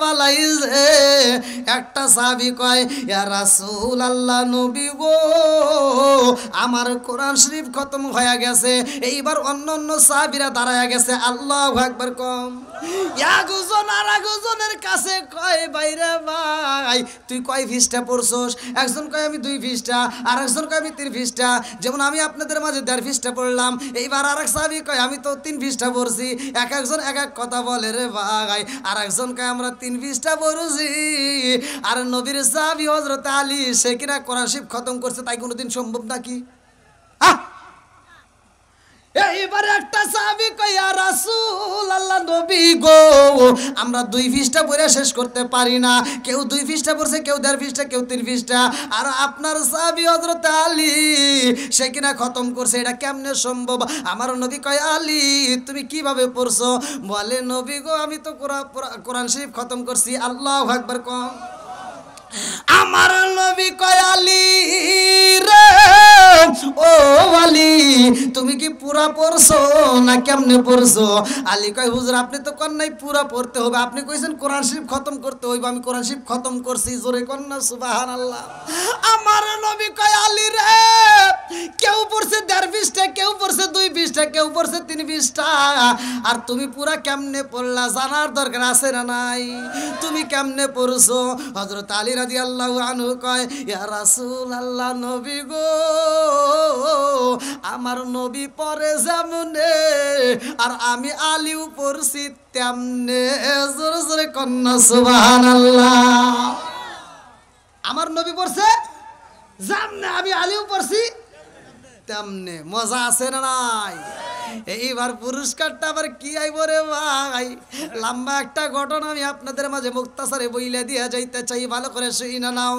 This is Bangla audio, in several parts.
বালাইছে একটা সাহাবী কয় ইয়া রাসূলুল্লাহ নবী গো আমার কোরআন শরীফ খতম হয়ে গেছে এইবার অন্য সাহাবীরা দাঁড়ায়া গেছে আল্লাহু আকবার কম একজন আর একজনের কাছে কয় বাইরে ভাই তুই কয় পৃষ্ঠা পড়ছস একজন কয় আমি 2 পৃষ্ঠা আর একজন কয় আমি 3 পৃষ্ঠা যেমন আমি আপনাদের মাঝে 1.5 পৃষ্ঠা পড়লাম এইবার আরেক সাহাবী কয় আমি তো 3 পৃষ্ঠা পড়ছি একজন এক এক কথা বলে রে ভাই আর একজন কয় আমরা 3 পৃষ্ঠা পড়ছি আর নবীর সাহাবী হযরত আলী সে কিনা কোরআন শরীফ খতম করছে তাই কোনোদিন সম্ভব নাকি এইবার একটা সাহাবী কয় ইয়া রাসূলুল্লাহ নবী গো আমরা 2 পৃষ্ঠা পড়ে শেষ করতে পারি না কেউ 2 পৃষ্ঠা পড়ছে কেউ 1.5 পৃষ্ঠা কেউ 3 পৃষ্ঠা আর আপনার সাহাবী হযরত আলী সে কিনা খতম করছে এটা কেমনে সম্ভব আমার নবী কয় আলী তুমি কিভাবে পড়ছো বলে নবী গো আমি তো কোরআন শরীফ খতম করছি আল্লাহু আকবার কম আমার নবী কয় আলী রে ও আলী তুমি কি পুরা পড়ছো না কেমনে পড়ছো আলী কয় হুজুর আপনি তো কোন নাই পুরা পড়তে হবে আপনি কইছেন কোরআন শরীফ খতম করতে হইব আমি কোরআন শরীফ খতম করছি জোরে কোন না সুবহানাল্লাহ আমার নবী কয় আলী রে কেউ পড়ছে 1.5 পৃষ্ঠা কেউ পড়ছে 2 পৃষ্ঠা কেউ পড়ছে 3 পৃষ্ঠা আর তুমি পুরা কেমনে পড়লা জানার দরকার আছে না নাই তুমি কেমনে পড়ছো হযরত আলী রাদিয়াল্লাহু আনহু কয় ইয়া রাসূলুল্লাহ নবী গো আমার নবী পড়ে যেমনে আর আমি আলীও পড়ছি তেমনে জোরে জোরে কন্না সুবহানাল্লাহ আমার নবী পড়ছে যেমনে আমি আলীও পড়ছি তেমনে মজা আছে না নাই এইবার পুরস্কারটা আবার কি আইব রে ভাই লম্বা একটা ঘটনা আমি আপনাদের মাঝে মুক্তাসারে বইলে দিয়া যাইতে চাই ভালো করে শুইনা নাও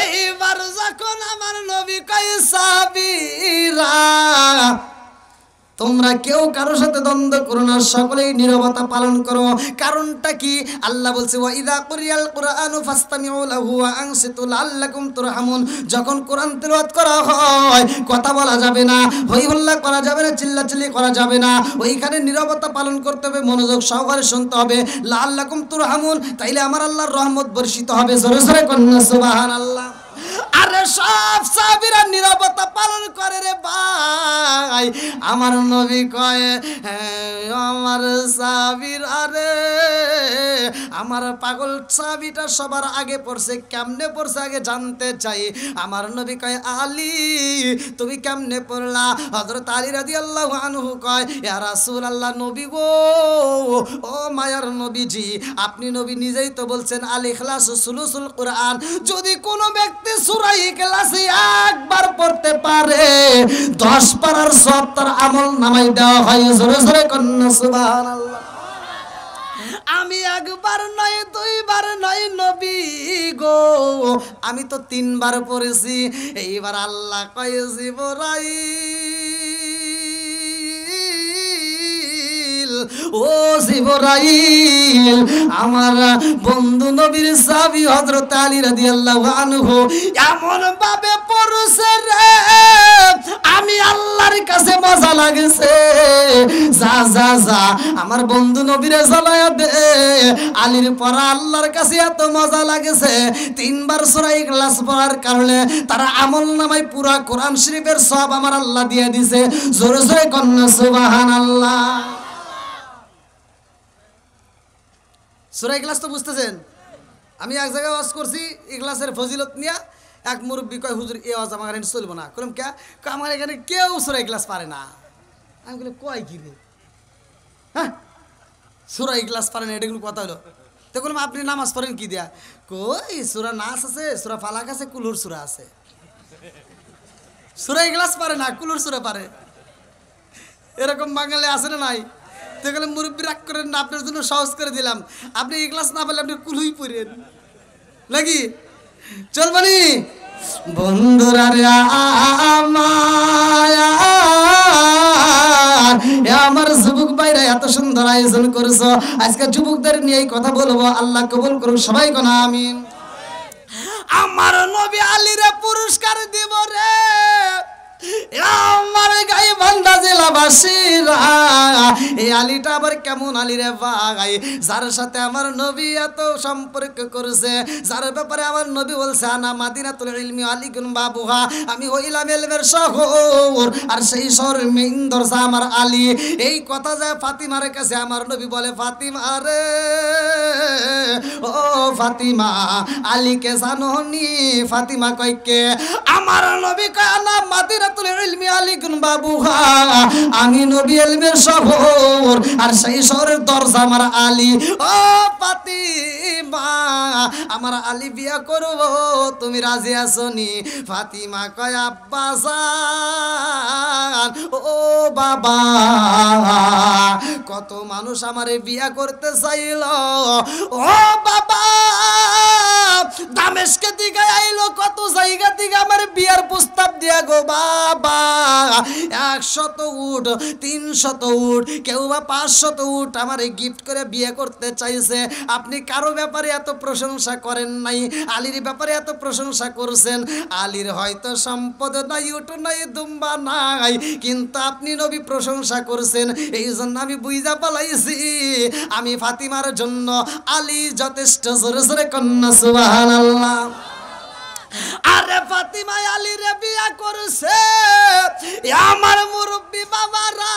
এইবার যখন আমার নবী কয় সাহাবীরা তোমরা কেউ কারোর সাথে দ্বন্দ্ব করো না সকলেই নীরবতা পালন করো কারণটা কি আল্লাহ বলছে ওয়া ইযা কুরিয়াল কুরআনু ফাসতামিউ লাহু ওয়া আনসিতু লাআল্লাকুম তুরহামুন যখন কোরআন তেলাওয়াত করা হয় কথা বলা যাবে না হই হল্লা করা যাবে না চিল্লাচিল্লি করা যাবে না ওইখানে নীরবতা পালন করতে হবে মনোযোগ সহকারে শুনতে হবে লাআল্লাকুম তুরহামুন তাইলে আমার আল্লাহর রহমত বর্ষিত হবে জোরে জোরে কন্না সুবহানাল্লাহ আরে সব সাহাবীরা নীরবতা পালন করে রে ভাই আমার নবী কয় আমার সাহাবীরা রে আমার পাগল সাহাবীটা সবার আগে পড়ছে কেমনে পড়ছে আগে জানতে চাই আমার নবী কয় আলী তুমি কেমনে পড়লা হযরত আলী রাদিয়াল্লাহু আনহু কয় ইয়া রাসূলুল্লাহ নবী গো ও মায়ার নবীজি আপনি নবী নিজেই তো বলছেন আল ইখলাস সুলুসুল কুরআন যদি কোনো ব্যক্তি সূরা ইখলাস একবার পড়তে পারে 10 পারার সওয়াব তার আমল নামায় দেওয়া হয় জোরে জোরে কন্না সুবহানাল্লাহ আমি একবার নয় 2 বার নয় নবী গো আমি তো 3 বার পড়েছি এইবার আল্লাহ কয় জিবরাইল ও জিবরাইল আমার বন্ধু নবীর সাহাবী হযরত আলী রাদিয়াল্লাহু আনহু এমন ভাবে পড়ছে রে আমি আল্লাহর কাছে মজা লাগছে যা যা যা আমার বন্ধু নবীরে জ্বালায়া দে আলীর পড়া আল্লাহর কাছে এত মজা লাগছে 3 বার সূরা ইখলাস পড়ার কারণে তারা আমলনামায় পুরা কোরআন শরীফের সওয়াব আমার আল্লাহ দিয়ে দিয়েছে জোরে জোরে কন্না সুবহানাল্লাহ সূরা ইখলাস তো বুঝতেছেন আমি এক জায়গায় ওয়াজ করছি ইখলাসের ফজিলত নিয়া এক মুরব্বী কয় হুজুর এই ওয়াজ আমার এখানে চলবো না কলম কে আমার এখানে কেউ সূরা ইখলাস পারে না আমি বলি কয় কি রে হ্যাঁ সূরা ইখলাস পারে না এটা কোনো কথা হলো তো বললাম আপনি নামাজ পড়েন কি দিয়া কই সূরা নাস আছে সূরা ফালাক আছে কুলুর সূরা আছে সূরা ইখলাস পারে না কুলুর সূরা পারে এরকম বাঙালি আছে না নাই তো গেলে মুরব্বী রাগ করেন না আপনার জন্য সহজ করে দিলাম আপনি ইখলাস না পেলে আপনি কুলুই পড়েন নাকি চলবানি বন্ধুরা রে আমার যুবক ভাইরা এত সুন্দর আয়োজন করেছো আজকে যুবকদের নিয়ে কথা বলবো আল্লাহ কবুল করুন সবাই কোন আমিন আমার নবী আলীরে পুরস্কার দিব রে আমার গায়ে বান্দা জেলাবাসীরা এই আলীটা আবার কেমন আলী রে ভাই, যার সাথে আমার নবী এত সম্পর্ক করেছে, যার ব্যাপারে আমার নবী বলছে আনা মাদিনাতুল ইলমি আলীকুন বাবুহা, আমি হইলাম ইলমের শহর আর সেই শহরের মেইন দরজা আমার আলী। এই কথা যায় ফাতিমার কাছে, আমার নবী বলে ফাতিমা রে ও ফাতিমা, আলীকে জানোনি? ফাতিমা কয় কে? আমার নবী কয় আনা মাদিনাতুল ইলমি আলীকুন বাবুহা, আমি নবী ইলমের শহর আর সেই শহরের দরজা আমার আলী। ও ফাতিমা, আমার আলী বিয়া করব, তুমি রাজি আছো নি? ফাতিমা কয় আব্বা জান, ও বাবা, কত মানুষ আমারে বিয়া করতে চাইল, ও বাবা, দামেস্কে দিকে আইলো, কত জায়গা থেকে আমার বিয়ার প্রস্তাব দিয়া গো বাবা, 100 উট 300 উট কেউ বা 500 উট আমারে গিফট করে বিয়ে করতে চাইছে। আপনি কারো ব্যাপারে এত প্রশংসা করেন নাই, আলীর ব্যাপারে এত প্রশংসা করছেন। আলীর হয়তো সম্পদ নাই, উট নাই, দুম্বা নাই, কিন্তু আপনি নবী প্রশংসা করছেন। এই জন্য আমি বুঝা পালাইছি আমি ফাতিমার জন্য আলী যথেষ্ট। জোরে জোরে কন্যা সুবহানাল্লাহ। আরে ফাতিমা আলী রে বিয়া করছে, আমার মুরব্বী বাবারা,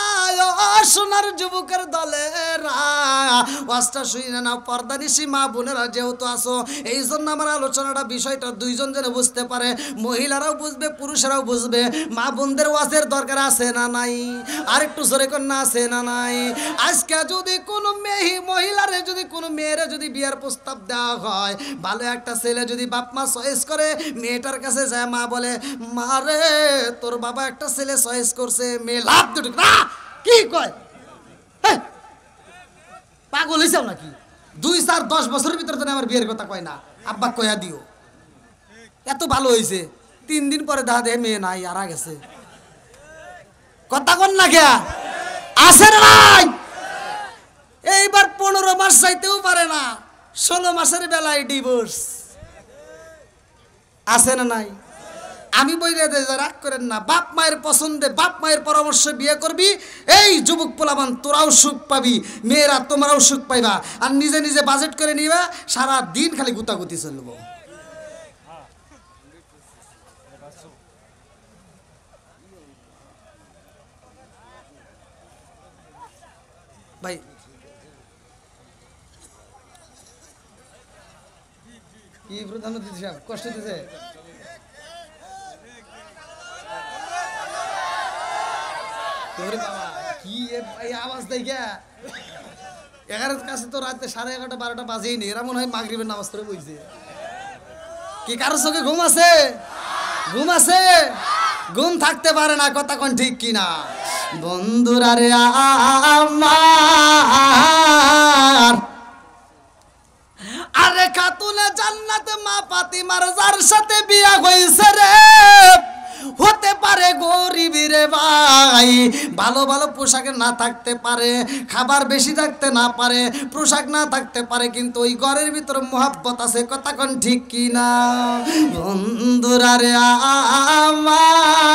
সোনার যুবকের দলেরা, ওয়াজটা শুনে নাও, পর্দানিশী মা বোনেরা যেহেতু আসো, এই জন্য আমার আলোচনাটা বিষয়টা দুইজন যেন বুঝতে পারে, মহিলারাও বুঝবে পুরুষেরাও বুঝবে। মা বোনদের ওয়াজের দরকার আছে না নাই? আর একটু জোরে কন্যা আছে না নাই? আজকে যদি কোনো মহিলারে, যদি কোনো মেয়েরে যদি বিয়ার প্রস্তাব দেওয়া হয়, ভালো একটা ছেলে যদি বাপ মা চয়েস করে, মেয়েটার কাছে যায়, মা বলে মা রে তোর বাবা একটা ছেলে চয়েস করছে, মেয়ে লাভ দুটো না, কি কয় পাগল হইছাও নাকি? 2-4-10 বছরের ভিতরে তো আমার বিয়ের কথা কয় না, আব্বা কয়া দিও, এত ভালো হয়েছে। 3 দিন পরে দেখা দেয় মেয়ে নাই, আরা গেছে। কথা কন না কে আছে না নাই? এইবার 15 মাস চাইতেও পারে না, 16 মাসের বেলায় ডিভোর্স আছে না নাই? আমি বইলে রাগ করেন না, বাপ মায়ের পছন্দে বাপ মায়ের পরামর্শে বিয়ে করবি, এই যুবক পোলাবান তোরাও সুখ পাবি, মেয়েরা তোমরাও সুখ পাইবা। আর নিজে নিজে বাজেট করে নিবা, সারা দিন খালি গুতাগুতি চলবো। ভাই কি প্রধানমন্ত্রী সাহেব কষ্ট দিতে কি আওয়াজ দেখে 11টার কাছে তো রাতে 11:30-12টা বাজেই নেই, এরা মনে হয় মাগরিবের নামাজ পড়ে বইছে। কি কারোর চোখে ঘুম আছে? ঘুম আছে? ঘুম থাকতে পারে না, কথা কোন ঠিক কিনা? বন্ধুরা রে আমার, আরে খাতুনে জান্নাতে মা ফাতিমার যার সাথে বিয়া হইছে রে, হতে পারে গরিব রে ভাই, ভালো ভালো পোশাকে না থাকতে পারে, খাবার বেশি থাকতে না পারে, পোশাক না থাকতে পারে, কিন্তু ওই ঘরের ভিতরে মোহাব্বত আছে। কথা কোন ঠিক কিনা? বন্ধুরা রে আমার,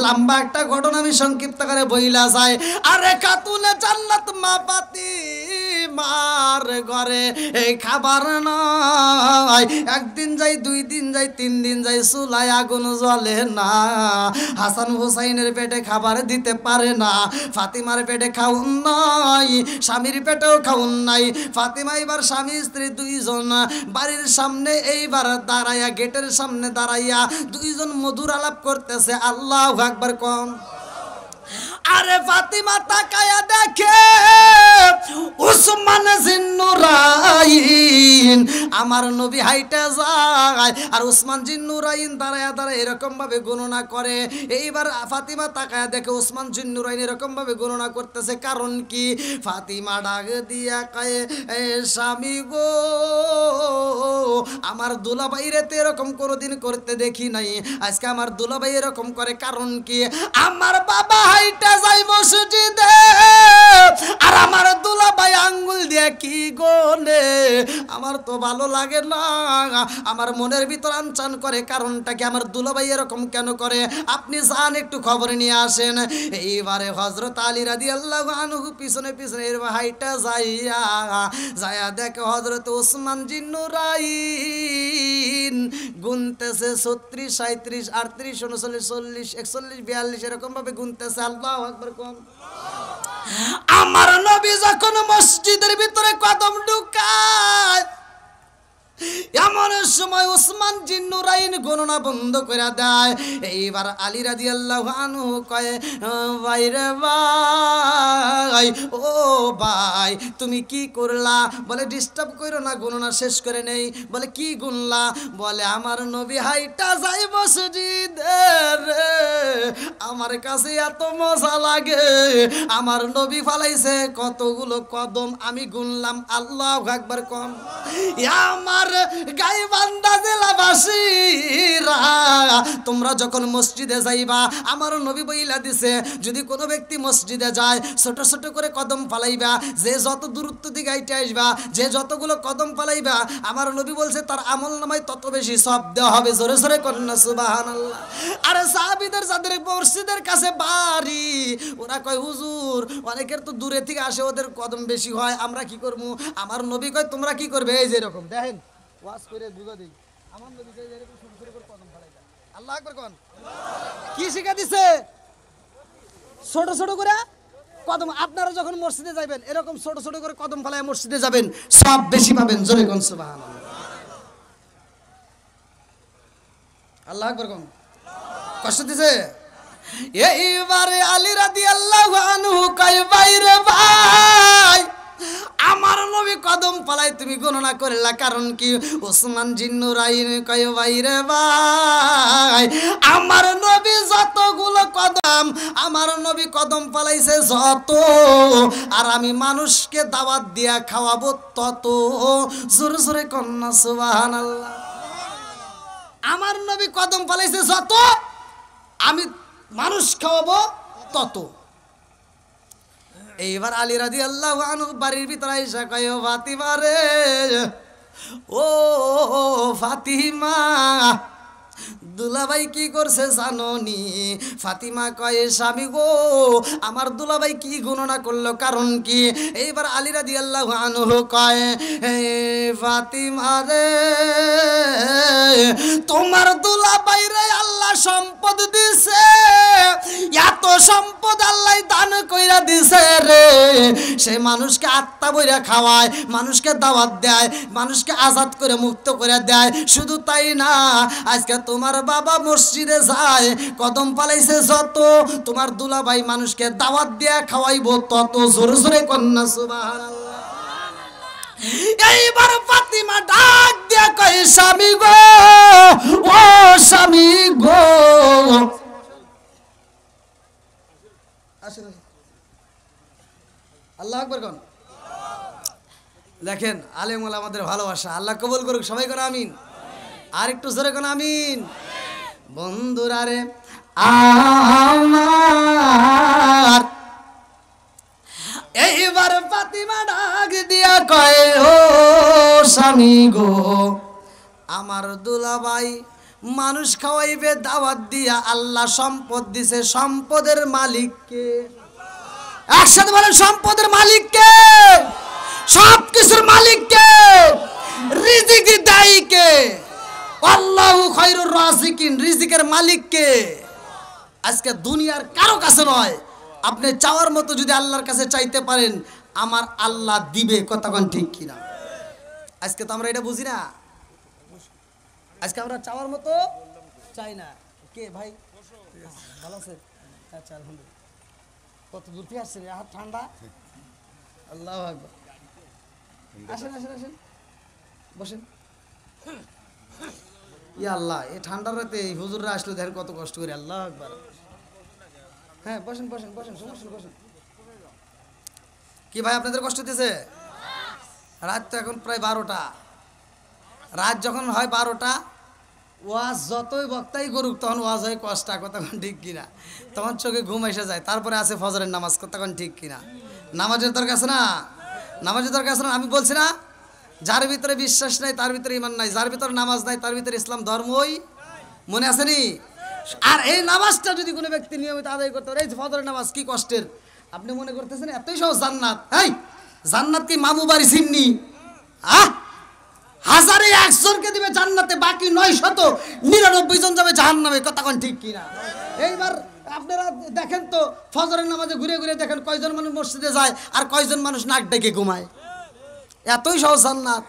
লম্বা একটা ঘটনা আমি সংক্ষিপ্ত করে বইলা যাই। আরে খাতুনে জান্নাত মা ফাতিমার ঘরে এই খাবার নয়, একদিন যাই, 2 দিন যাই, 3 দিন যাই, চুলায় আগুন জ্বলে না। হাসান হুসাইনের পেটে খাবার দিতে পারে না, ফাতিমার পেটে খাউন নাই, স্বামীর পেটেও খাউন নাই। ফাতিমা এবার স্বামী স্ত্রী 2 জন বাড়ির সামনে এইবার দাঁড়াইয়া, গেটের সামনে দাঁড়াইয়া 2 জন মধুর আলাপ করতেছে। আল্লাহু আকবার কম। আরে ফাতিমা তাকায়া দেখে উসমান জিন্নুরাইন, আমার নবী হাইটা যায়, আর উসমান জিন্নুরাইন দাঁড়ায়া দাঁড়ায় এরকম ভাবে গণনা করে। এইবার ফাতিমা তাকায়া দেখে উসমান জিন্নুরাইন এরকম ভাবে গণনা করতেছে। কারণ কি? ফাতিমা ডাক দিয়া কয়, এ স্বামী গো, আমার দুলাভাইরে তো এরকম কোনোদিন করতে দেখি নাই, আজকে আমার দুলাভাই এরকম করে। কারণ কি? আমার বাবা হাইটা যায় মসজিদে, আর আমার দুলাভাই আঙ্গুল দিয়ে কি গোনে। আমার তো ভালো লাগে না, আমার মনের ভিতর আনচান করে। কারণটা কি? আমার দুলাভাই এরকম কেন করে? আপনি যান একটু খবর নিয়ে আসেন। এইবারে হযরত আলী রাদিয়াল্লাহু আনহু পিছনে পিছনে হাইটা যাইয়া দেখে হযরত ওসমান জিন্নুরাইন গুনতেছে 36 37 38 39 40 41 42 এরকম ভাবে গুনতেছে। আল্লাহু আকবার কোন। আমার নবী যখন মসজিদের ভিতরে কদম ঢুকায়, এমন সময় ওসমান জিন্নুরাইন গণনা বন্ধ করে দেয়। এইবার আলী রাদিয়াল্লাহু আনহু কয়, ভাই রে ভাই, ও ভাই তুমি কি করলা? বলে ডিস্টার্ব করো না, গণনা শেষ করে নেই। বলে কি গুনলা? বলে আমার নবী হাইটা যাই মসজিদে রে, আমার কাছে এত মজা লাগে। আমার নবী ফালাইছে কতগুলো কদম, আমি গুনলাম। আল্লাহু আকবার কোন। আমার গাইবান্ধা জেলাবাসীরা, তোমরা যখন মসজিদে যাইবা, আমার নবী বইলা দিছে যদি কোনো ব্যক্তি মসজিদে যায় ছোট ছোট করে কদম ফালাইবা। যে যত দূরত্ব দিকে গাইতে আসবা, যে যতগুলো কদম ফালাইবা, আমার নবী বলছে তার আমল নামায় তত বেশি সওয়াব দেওয়া হবে। জোরে জোরে কন্যা সুবহানাল্লাহ। আরে সাহাবীদের যাদের মসজিদের কাছে বাড়ি, ওরা কয় হুজুর অনেকের তো দূরে থেকে আসে, ওদের কদম বেশি হয়, আমরা কি করবো? আমার নবী কয় তোমরা কি করবে? এই যে এরকম দেখেন ওয়াজ করে বুঝা দেই, আমার নবী কয় এরকম ছোট ছোট করে কদম ফালাইবা। আল্লাহু আকবার কোন। কি শিখা দিছে? ছোট ছোট করে কদম। আপনারা যখন মসজিদে যাবেন এরকম ছোট ছোট করে কদম ফালায় মসজিদে যাবেন, সব বেশি পাবেন। জোরে কোন সুবহানাল্লাহ। আল্লাহু আকবার কোন। কষ্ট দিছে? এইবারে আলী রাদিয়াল্লাহু আনহু কয়, ভাই রে ভাই, আমার নবী কদম পালাই তুমি গণনা করলা, কারণ কি? ওসমান জিন্নুরাইন কয়, ভাই রে ভাই, আমার নবী যতগুলো কদম, আমার নবী কদম পালাইছে যত, আর আমি মানুষকে দাওয়াত দিয়া খাওয়াবো তত। জোরে জোরে কন্যা সুবহানাল্লাহ। আমার নবী কদম পালাইছে যত, আমি মানুষ খাওয়াবো তত। এইবার আলী রাদিয়াল্লাহু আনহু বাড়ির ভিতরে আইসা কয়, ফাতিমা রে, ও ফাতিমা, দুলাভাই কি করছে জানোনি? ফাতিমা কয়, স্বামী গো, আমার দুলাভাই কি গণনা করলো, কারণ কি? এইবার আলী রাদিয়াল্লাহু আনহু কয়, ফাতিমা রে, তোমার দুলাভাই রে আল্লাহ সম্পদ দিছে, এত সম্পদ আল্লাহ দান কইরা দিছে রে, সে মানুষকে আত্মা বইরা খাওয়ায়, মানুষকে দাওয়াত দেয়, মানুষকে আজাদ করে মুক্ত করে দেয়। শুধু তাই না, আজকে তোমার বাবা মসজিদে যায়, কদম পালাইছে যত, তোমার দুলাভাই মানুষকে দাওয়াত দিয়া খাওয়াইবো তত। জোরে জোরে কন্যা সুবহানাল্লাহ। এইবার ফাতিমা ডাক দিয়া কয়, স্বামী গো, ও স্বামী গো, আল্লাহু আকবার কোন। দেখেন আলেম ওলামা আমাদের ভালোবাসা, আল্লাহ কবুল করুক। সবাই কোন আমিন। আর একটু জোরে কোন আমিন। বন্ধুরা রে আমার, এইবার ফাতিমা ডাক দিয়া কয়, ও স্বামী গো, আমার দুলাভাই মানুষ খাওয়াইবে দাওয়াত দিয়া, আল্লাহ সম্পদ দিছে, সম্পদের মালিক কে? একসাথে বলেন, সম্পদের মালিক কে? সব কিছুর মালিক কে? রিজিক দেয় কে? আল্লাহু খায়রুর রাজিকিন। রিজিকের মালিক কে? আজকে দুনিয়ার কারো কাছে নয়, আপনি চাওয়ার মতো যদি আল্লাহর কাছে চাইতে পারেন, আমার আল্লাহ দিবে। কথা কোন ঠিক কিনা? আজকে তো আমরা এটা বুঝি না। আজকে আমরা চাওয়ার মতো চাই না। কে ভাই ভালো আছে? আচ্ছা আলহামদুলিল্লাহ। কত দূর থেকে আসছেন? হাত ঠান্ডা। আল্লাহু আকবার। আসেন আসেন আসেন, বসেন। ইয়া আল্লাহ, এই ঠান্ডার রাতে এই হুজুররা আসলে দেখেন কত কষ্ট করে। আল্লাহু আকবার। হ্যাঁ বসেন বসেন বসেন, সমস্যা বসেন। কি ভাই আপনাদের কষ্ট দিতেছে? রাত তো এখন প্রায় 12টা। রাত যখন হয় 12টা, ওয়াজ যতই বক্তাই করুক তখন ওয়াজ হয় কষ্টা। কতক্ষণ ঠিক কিনা? তখন চোখে ঘুম এসে যায়। তারপরে আছে ফজরের নামাজ। কতক্ষণ ঠিক কিনা? নামাজের দরকার আছে না? নামাজের দরকার আছে না? আমি বলছি না যার ভিতরে বিশ্বাস নাই তার ভিতরে ঈমান নাই, যার ভিতরে নামাজ নাই তার ভিতরে ইসলাম ধর্মই মনে আসেনি। আর এই নামাজটা যদি কোনো ব্যক্তি নিয়মিত আদায় করতে পারে, এই ফজরের নামাজ কি কষ্টের আপনি মনে করতেছেন এতই সহজ জান্নাত। এই জান্নাত কি মামু বাড়ি চিন্নি? হাজারে 1 জনকে দিবে জান্নাতে, বাকি 999 জন যাবে জাহান্নামে। কথা কোন ঠিক কিনা? এইবার আপনারা দেখেন তো ফজরের নামাজে ঘুরে ঘুরে দেখেন কয়জন মানুষ মসজিদে যায় আর কয়জন মানুষ নাক ডেকে ঘুমায়। এতই সহজ জান্নাত।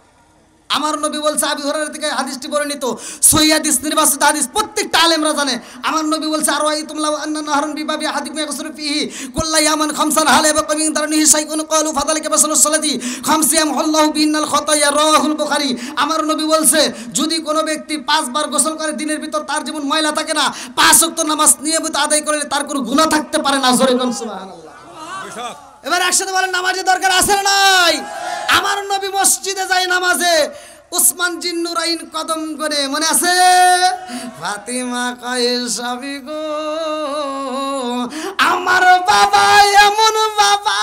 আমার নবী বলছে, আবু হুরায়রা থেকে হাদিসটি বর্ণিত, সহিহ হাদিস, নির্বাচিত হাদিস, প্রত্যেকটা আলেমরা জানে। আমার নবী বলছে, আর ওয়াইতুম লাউ আন্না নাহরুন বিবাবি আহাদিকুম ইয়াগসিলু ফিহি কুল্লা ইয়ামান খামসান হালা ইয়াবকা মিন দারনিহি শাইউন ক্বালু ফাযালিকা মাসালুস সালাতি খামসি ইয়ামহুল্লাহু বিহিন্নাল খাতায়া, রাওয়াহুল বুখারী। আমার নবী বলছে, যদি কোনো ব্যক্তি 5 বার গোসল করে দিনের ভিতর তার জীবন ময়লা থাকে না, 5 ওয়াক্ত নামাজ নিয়মিত আদায় করলে তার কোনো গুনাহ থাকতে পারে না। জোরে বলুন সুবহানাল্লাহ। এবার একসাথে বলেন নামাজের দরকার আছে না নাই? আমার নবী মসজিদে যায় নামাজে, উসমান জিন্নুরাইন কদম করে, মনে আছে? ফাতিমা কয়ে স্বামী গো, আমার বাবা এমন বাবা,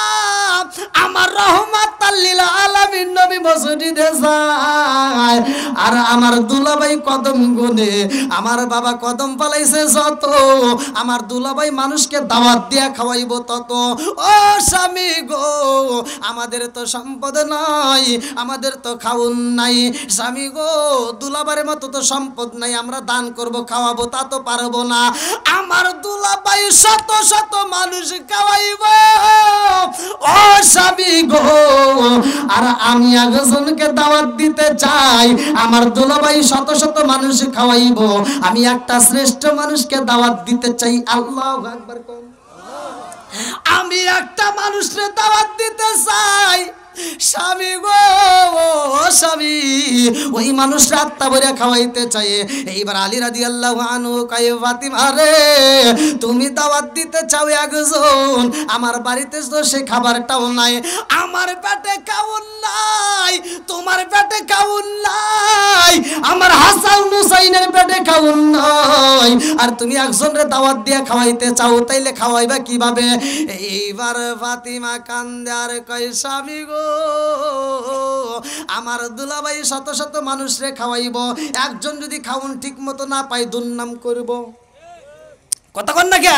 আমার রহমাতাল লিল আলামিন নবী মসজিদে যায়, আর আমার দুলাভাই কদম গুনে, আমার বাবা কদম পালাইছে যত, আমার দুলাভাই মানুষকে দাওয়াত দিয়া খাওয়াইব তত। ও স্বামী গো, আমাদের তো সম্পদ নাই, আমাদের তো খাউন নাই। স্বামী গো, দুলাবারের মতো তো সম্পদ নাই, আমরা দান করব খাওয়াবো তা তো পারবো না। আমার দুলাভাই শত শত মানুষ খাওয়াইব। ও স্বামী গো, আর আমি একজনকে দাওয়াত দিতে চাই, আমার দুলাভাই শত শত মানুষ খাওয়াইব, আমি একটা শ্রেষ্ঠ মানুষকে দাওয়াত দিতে চাই। আল্লাহু আকবার। আমি একটা মানুষকে দাওয়াত দিতে চাই। স্বামী গো, স্বামী, ওই মানুষরা আত্মা ভরে খাওয়াইতে চাই। এইবার আলী রাদিয়াল্লাহু আনহু কয়, ফাতিমা রে, তুমি দাওয়াত দিতে চাও একজন, আমার বাড়িতে তো সে খাবারটাও নাই, আমার পেটে খাউন নাই, তোমার পেটে খাউন নাই, আমার হাসান হুসাইনের পেটে খাউন নাই, আর তুমি একজনের দাওয়াত দিয়ে খাওয়াইতে চাও, তাইলে খাওয়াইবা কিভাবে? এইবার ফাতিমা কান্দে আর কয়, স্বামী গো, আমার দুলাভাই শত শত মানুষরে খাওয়াইব, একজন যদি খাওন ঠিক মতো না পাই দুর্নাম করব। কথা কন না কে?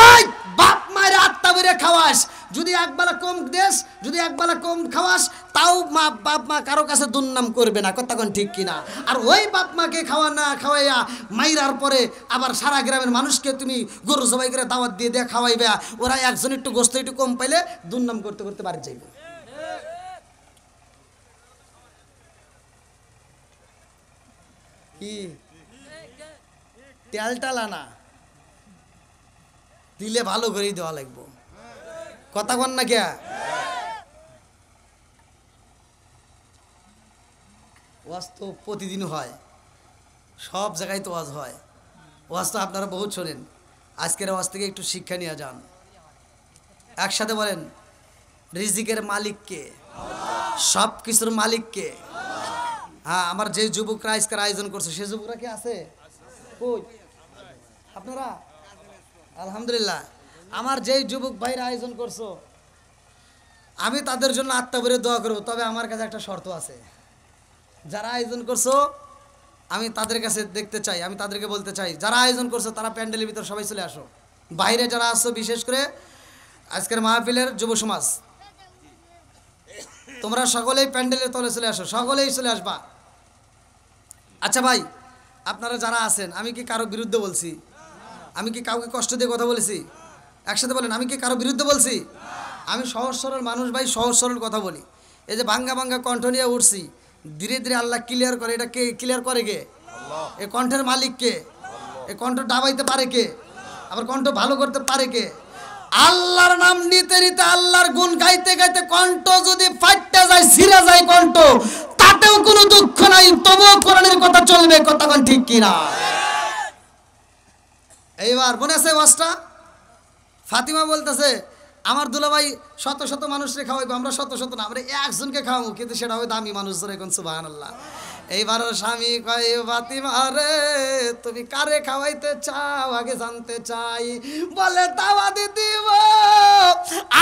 ওই বাপ মায়ের আত্মা বেরে খাওয়াস, যদি একবেলা কম দেশ, যদি একবেলা কম খাওয়াস, তাও মা বাপ মা কারো কাছে দুর্নাম করবে না। কথা কোন ঠিক কিনা? আর ওই বাপ মাকে খাওয়া না খাওয়াইয়া মাইরার পরে আবার সারা গ্রামের মানুষকে তুমি গরু জবাই করে দাওয়াত দিয়ে দিয়ে খাওয়াইবে, ওরা একজন একটু গোস্ত একটু কম পাইলে দুর্নাম করতে করতে বাড়ি যাইবে। কি তেলটালা না দিলে ভালো করেই দেওয়া লাগবো। কথা কন না কে? ওয়াজ তো প্রতিদিন হয়, সব জায়গায় তো ওয়াজ হয়। ওয়াজ তো আপনারা বহুত শোনেন, আজকের ওয়াজ থেকে একটু শিক্ষা নিয়ে যান। একসাথে বলেন, রিজিকের মালিক কে? সব কিছুর মালিক কে? হ্যাঁ, আমার যে যুবকরা আজকের আয়োজন করছে সে যুবকরা কি আছে? কই আপনারা? আলহামদুলিল্লাহ। আমার যেই যুবক ভাইরা আয়োজন করছো, আমি তাদের জন্য আত্মা ভরে দোয়া করবো, তবে আমার কাছে একটা শর্ত আছে। যারা আয়োজন করছো আমি তাদের কাছে দেখতে চাই, আমি তাদেরকে বলতে চাই, যারা আয়োজন করছো তারা প্যান্ডেলের ভিতর সবাই চলে আসো। বাইরে যারা আসছো, বিশেষ করে আজকের মাহফিলের যুব সমাজ, তোমরা সকলেই প্যান্ডেলের তলে চলে আসো, সকলেই চলে আসবা। আচ্ছা ভাই, আপনারা যারা আছেন, আমি কি কারো বিরুদ্ধে বলছি? আমি কি কাউকে কষ্ট দিয়ে কথা বলেছি? একসাথে বলেন, আমি কি কারো বিরুদ্ধে বলছি? আমি সহজ সরল মানুষ ভাই, সহজ সরল কথা বলি। এই যে ভাঙ্গা ভাঙ্গা কণ্ঠ নিয়ে উঠছি, ধীরে ধীরে আল্লাহ ক্লিয়ার করে। এটা কে ক্লিয়ার করে? কে? এই কণ্ঠের মালিক কে? এই কণ্ঠ ডাবাইতে পারে কে? আবার কণ্ঠ ভালো করতে পারে কে? আল্লাহর নাম নিতে নিতে, আল্লাহর গুণ গাইতে গাইতে কণ্ঠ যদি ফাটতে যায়, ছিঁড়ে যায় কণ্ঠ, তাতেও কোনো দুঃখ নাই, তবুও কোরআনের কথা চলবে। কথা কোন ঠিক কিনা? এইবার মনে আছে ওয়াজটা? ফাতিমা বলতেছে, আমার দুলাভাই শত শত মানুষরে খাওয়াইবো, আমরা শত শত না, আমরা একজনকে খাওয়াবো, কিন্তু সেটা হবে দামি মানুষ। ধরে এখন সুবহানাল্লাহ। এইবার স্বামী কয়, ফাতিমা রে, তুমি কারে খাওয়াইতে চাও আগে জানতে চাই। বলে, দাওয়াত দিব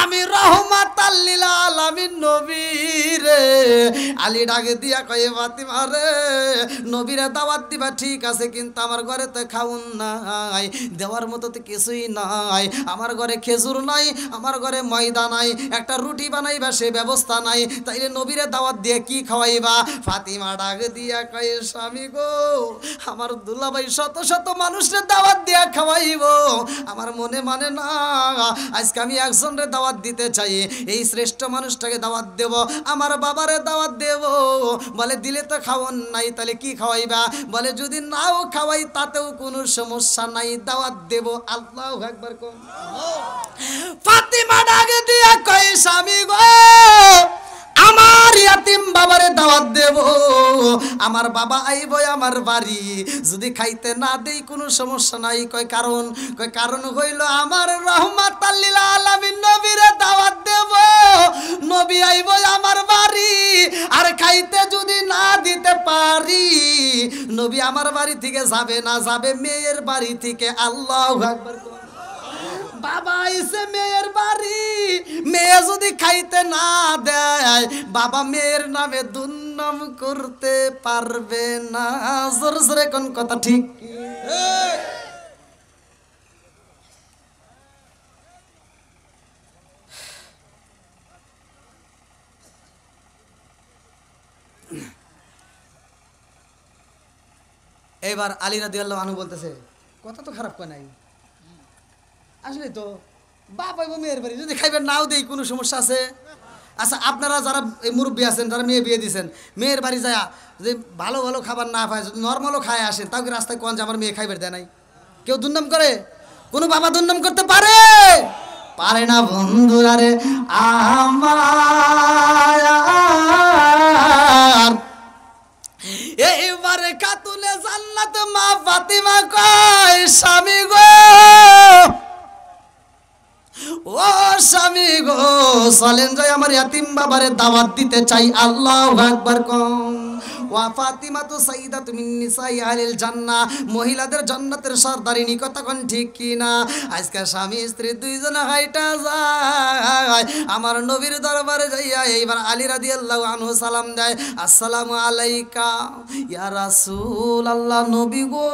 আমি রহমাতাল লিল আলামিন নবী রে, আলী ডাকে দিয়া কয়ে ফাতিমা রে নবীরা দাওয়াত দিবা ঠিক আছে, কিন্তু আমার ঘরে তো খাউন নাই, দেওয়ার মতো তো কিছুই নাই, আমার ঘরে খেজুর নাই, আমার ঘরে ময়দা নাই, একটা রুটি বানাইবা সে ব্যবস্থা নাই, তাইলে নবীরে দাওয়াত দিয়ে কি খাওয়াইবা? ফাতিমা ডাক দিয়া কয়ে স্বামী গো, আমার দুলাভাই শত শত মানুষের দাওয়াত দিয়া খাওয়াইব, আমার মনে মানে না, আজকে আমি একজনের দাওয়াত দিতে চাই, এই শ্রেষ্ঠ মানুষটাকে দাওয়াত দেব, আমার বাবারে দাওয়াত দেব। বলে দিলে তো খাওয়ান নাই, তাহলে কি খাওয়াইবা? বলে যদি নাও খাওয়াই তাতেও কোনো সমস্যা নাই, দাওয়াত দেব। আল্লাহু আকবার। ফাতিমা ডাক দিয়া কয় স্বামী গো, আমার ইয়াতিম বাবারে দাওয়াত দেব, আমার বাবা আইব আমার বাড়ি, যদি খাইতে না দেই কোনো সমস্যা নাই। কয় কারণ? কয় কারণ হইল আমার রহমাতাল লিল আলামিন নবীরে দাওয়াত দেব, নবী আইব আমার বাড়ি, আর খাইতে যদি না দিতে পারি নবী আমার বাড়ি থেকে যাবে না, যাবে মেয়ের বাড়ি থেকে। আল্লাহু আকবার। বাবা আইছে মেয়ের বাড়ি, মেয়ে যদি খাইতে না দেয় বাবা মেয়ের নামে দুর্নাম করতে পারবে না। জোর জোরে কোন কথা ঠিক? এবার আলী রাদিয়াল্লাহু আনহু বলতেছে, কথা তো খারাপ কয় নাই, আসলে তো বাপ আইব মেয়ের বাড়ি, যদি খাইবেন নাও দেই কোনো সমস্যা আছে? আচ্ছা আপনারা যারা এই মুরব্বী আছেন, যারা মেয়ে বিয়ে দিয়েছেন, মেয়ের বাড়ি যায় যদি ভালো ভালো খাবার না পায়, যদি নর্মালও খায় আসেন, তাও কি রাস্তায় কোন যে আমার মেয়ে খাইবার দেয় নাই? কেউ দুর্নাম করে? কোনো বাবা দুর্নাম করতে পারে? পারে না বন্ধুরা রে আমার। এইবারে খাতুনে জান্নাত মা ফাতিমা কয় স্বামী গো, ও স্বামী গো, চলেন যাই আমার ইয়াতিম বাবারে দাওয়াত দিতে চাই। আল্লাহু আকবার। কম ওয়া ফাতিমা তো সাইয়্যিদাতু মিন নিসাই আহলিল জান্নাহ, মহিলাদের জান্নাতের সরদারিনী। কথা কোন ঠিক কি না? আজকে স্বামী স্ত্রী দুইজনে হাইটা যায় আমার নবীর দরবারে যাইয়া এইবার আলী রাদিয়াল্লাহু আনহু সালাম দেয়, আসসালামু আলাইকা ইয়া রাসূলুল্লাহ। নবী গো,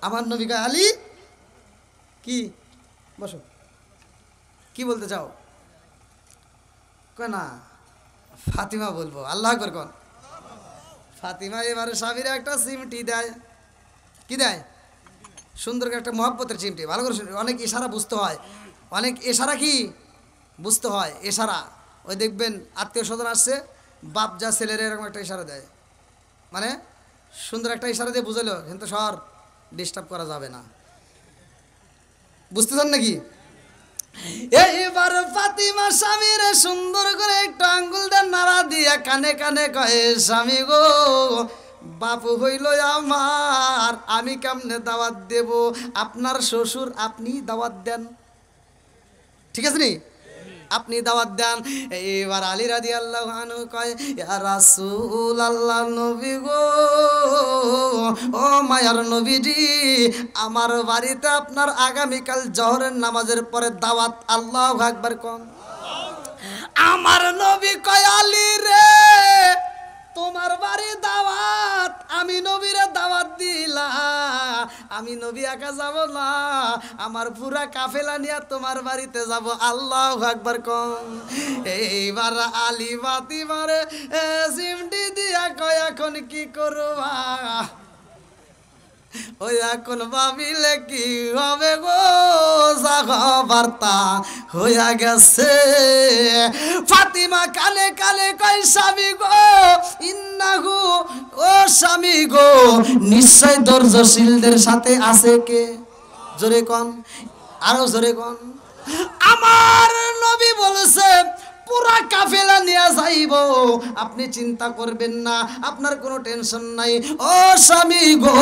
আমার নবী কয় আলী কি? বসো, কি বলতে চাও? কয় না ফাতিমা বলবো। আল্লাহ আকবার কোন। ফাতিমা এবারে স্বামীর একটা চিমটি দেয়। কি দেয়? সুন্দর একটা মহব্বতের চিমটি। ভালো করে শুনে, অনেক ইশারা বুঝতে হয়, অনেক ইশারা কি বুঝতে হয়, ইশারা। ওই দেখবেন আত্মীয় স্বজন আসছে, বাপ যা ছেলের এরকম একটা ইশারা দেয়, মানে সুন্দর একটা ইশারা দিয়ে বুঝালো, কিন্তু সর ডিস্টার্ব করা যাবে না। বুঝতেছেন নাকি? এইবার ফাতিমা স্বামীর সুন্দর করে একটা আঙ্গুল দেন নাড়া দিয়া কানে কানে কয়ে স্বামী গো, বাপু হইল আমার, আমি কেমনে দাওয়াত দেব? আপনার শ্বশুর, আপনি দাওয়াত দেন, ঠিক আছে নি? আপনি দাওয়াত দেন। এইবার আলী রাদিয়াল্লাহু আনহু কয় ইয়া রাসূলুল্লাহ, নবী গো, ও মায়ার নবীজি, আমার বাড়িতে আপনার আগামীকাল জোহরের নামাজের পরে দাওয়াত। আল্লাহু আকবার কোন। আমার নবী কয় আলী রে, তোমার বাড়ি দাওয়াত, আমি নবীরে দাওয়াত দিলাম, আমি নবী একা যাব না, আমার পুরা কাফেলা নিয়ে তোমার বাড়িতে যাব। আল্লাহু আকবার কোন। এইবার আলী ফাতিমারে সিমটি দিয়া কয় এখন কি করবা? ওই এখন ভাবিলে কি হবে গো, বার্তা হইয়া গেছে। ফাতিমা কানে কানে কয় স্বামী গো, ইন্নাহু, ও স্বামী গো, নিশ্চয় ধৈর্যশীলদের সাথে আছে কে? জোরে কোন, আরো জোরে কোন। আমার নবী বলেছে পুরা কাফেলা নিয়ে যাইব, আপনি চিন্তা করবেন না, আপনার কোনো টেনশন নাই। ও স্বামী গো,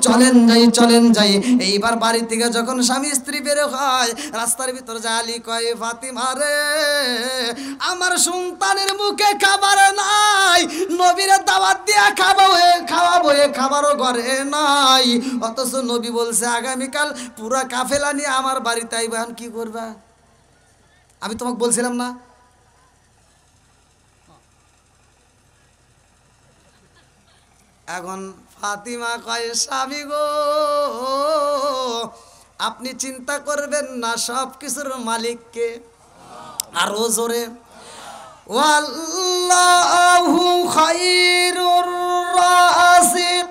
চলেন যাই, চলেন যাই। এইবার বাড়ি থেকে যখন স্বামী স্ত্রী বের হয়, রাস্তার ভিতর যায় আলী কয় ফাতিমা রে, আমার সন্তানের মুখে খাবার নাই, নবীরে দাওয়াত দিয়া খাওয়াবো, খাবারও ঘরে নাই, অথচ নবী বলছে আগামীকাল পুরা কাফেলা নিয়ে আমার বাড়িতে আইবা, কি করবা? আমি তোমাকে বলছিলাম না এখন ফাতিমা কয় স্বামী গো আপনি চিন্তা করবেন না সব কিছুর মালিককে আরো জোরে ওয়াল্লাহু খায়রুর রাযিকিন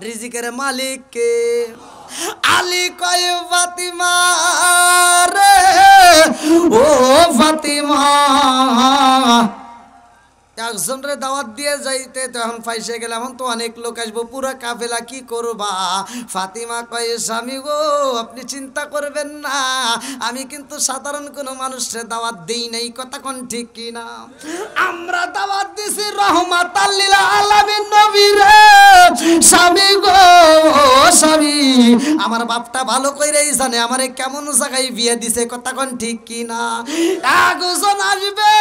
রিজিকের মালিক কে আলী কয় ফাতিমা রে ও ফাতিমা একজন রে দাওয়াত দিয়ে যাইতে তখন ফাইসে গেলাম এখন তো অনেক লোক আসবো পুরো কাফেলা কি করবা ফাতিমা কয় স্বামী গো আপনি চিন্তা করবেন না আমি কিন্তু সাধারণ কোনো মানুষের দাওয়াত দেই নাই কথা কোন ঠিক কি না আমরা দাওয়াত দিছি রহমাতাল লিল আলামিন নবী রে স্বামী গো স্বামী আমার বাপটা ভালো কইরাই জানে আমারে কেমন জায়গায় বিয়ে দিছে কথা কোন ঠিক কি না একজন আসবে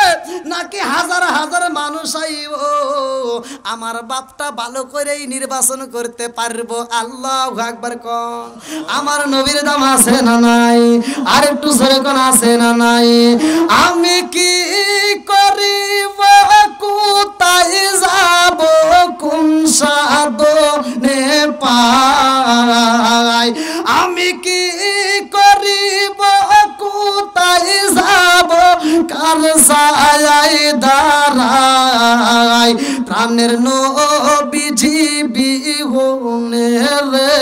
নাকি হাজার হাজার মানুষ আইব আমার বাপটা ভালো করেই নির্বাচন করতে পারবো আল্লাহু আকবার কোন আমার নবীর দাম আছে না নাই আর একটু জোরে কোন আছে না নাই আমি কি করিব কোথায় যাব কোন সাধনে পাই আমি কি করিব কোথায় যাব কার ছায়ায় দাঁড়াই প্রাণের নবীজি বিহুনে রে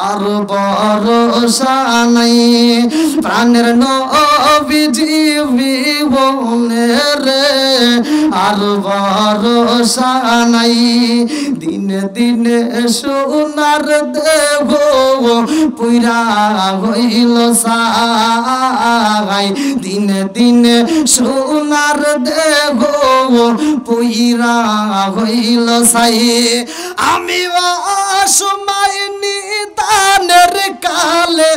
আর ভরসা নাই প্রাণের নবীজি বিহুনে রে আর ভরসা নাই দিনে দিনে সোনার দেহ পুরা হইল সাই দিনে দিনে সোনার দেহ পুরা হইল সাই আমি অসময় নিদানের কালে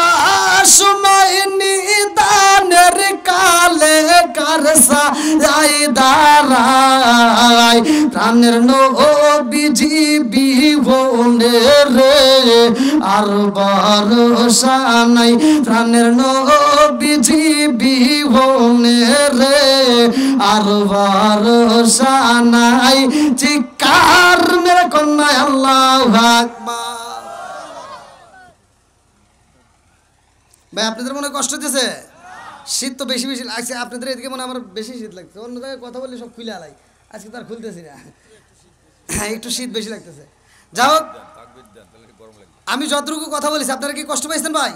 অসময় নিদানের কালে কারসা যাই দাঁড়াই প্রাণের নবীজি বিহুনে রে আর ভরসা নাই প্রাণের নবীজি বিহুনে রে আর ভরসা নাই চিৎকার মেরে কন্যা আল্লাহু আকবার ভাই আপনাদের মনে কষ্ট দিতেছে শীত তো বেশি বেশি লাগছে আপনাদের এদিকে মনে আমার বেশি শীত লাগছে অন্য জায়গায় কথা বললে সব খুলে আলাই আজকে তার খুলতেছি না একটু শীত বেশি লাগতেছে যাই হোক আমি যতটুকু কথা বলেছি আপনারা কি কষ্ট পাইছেন ভাই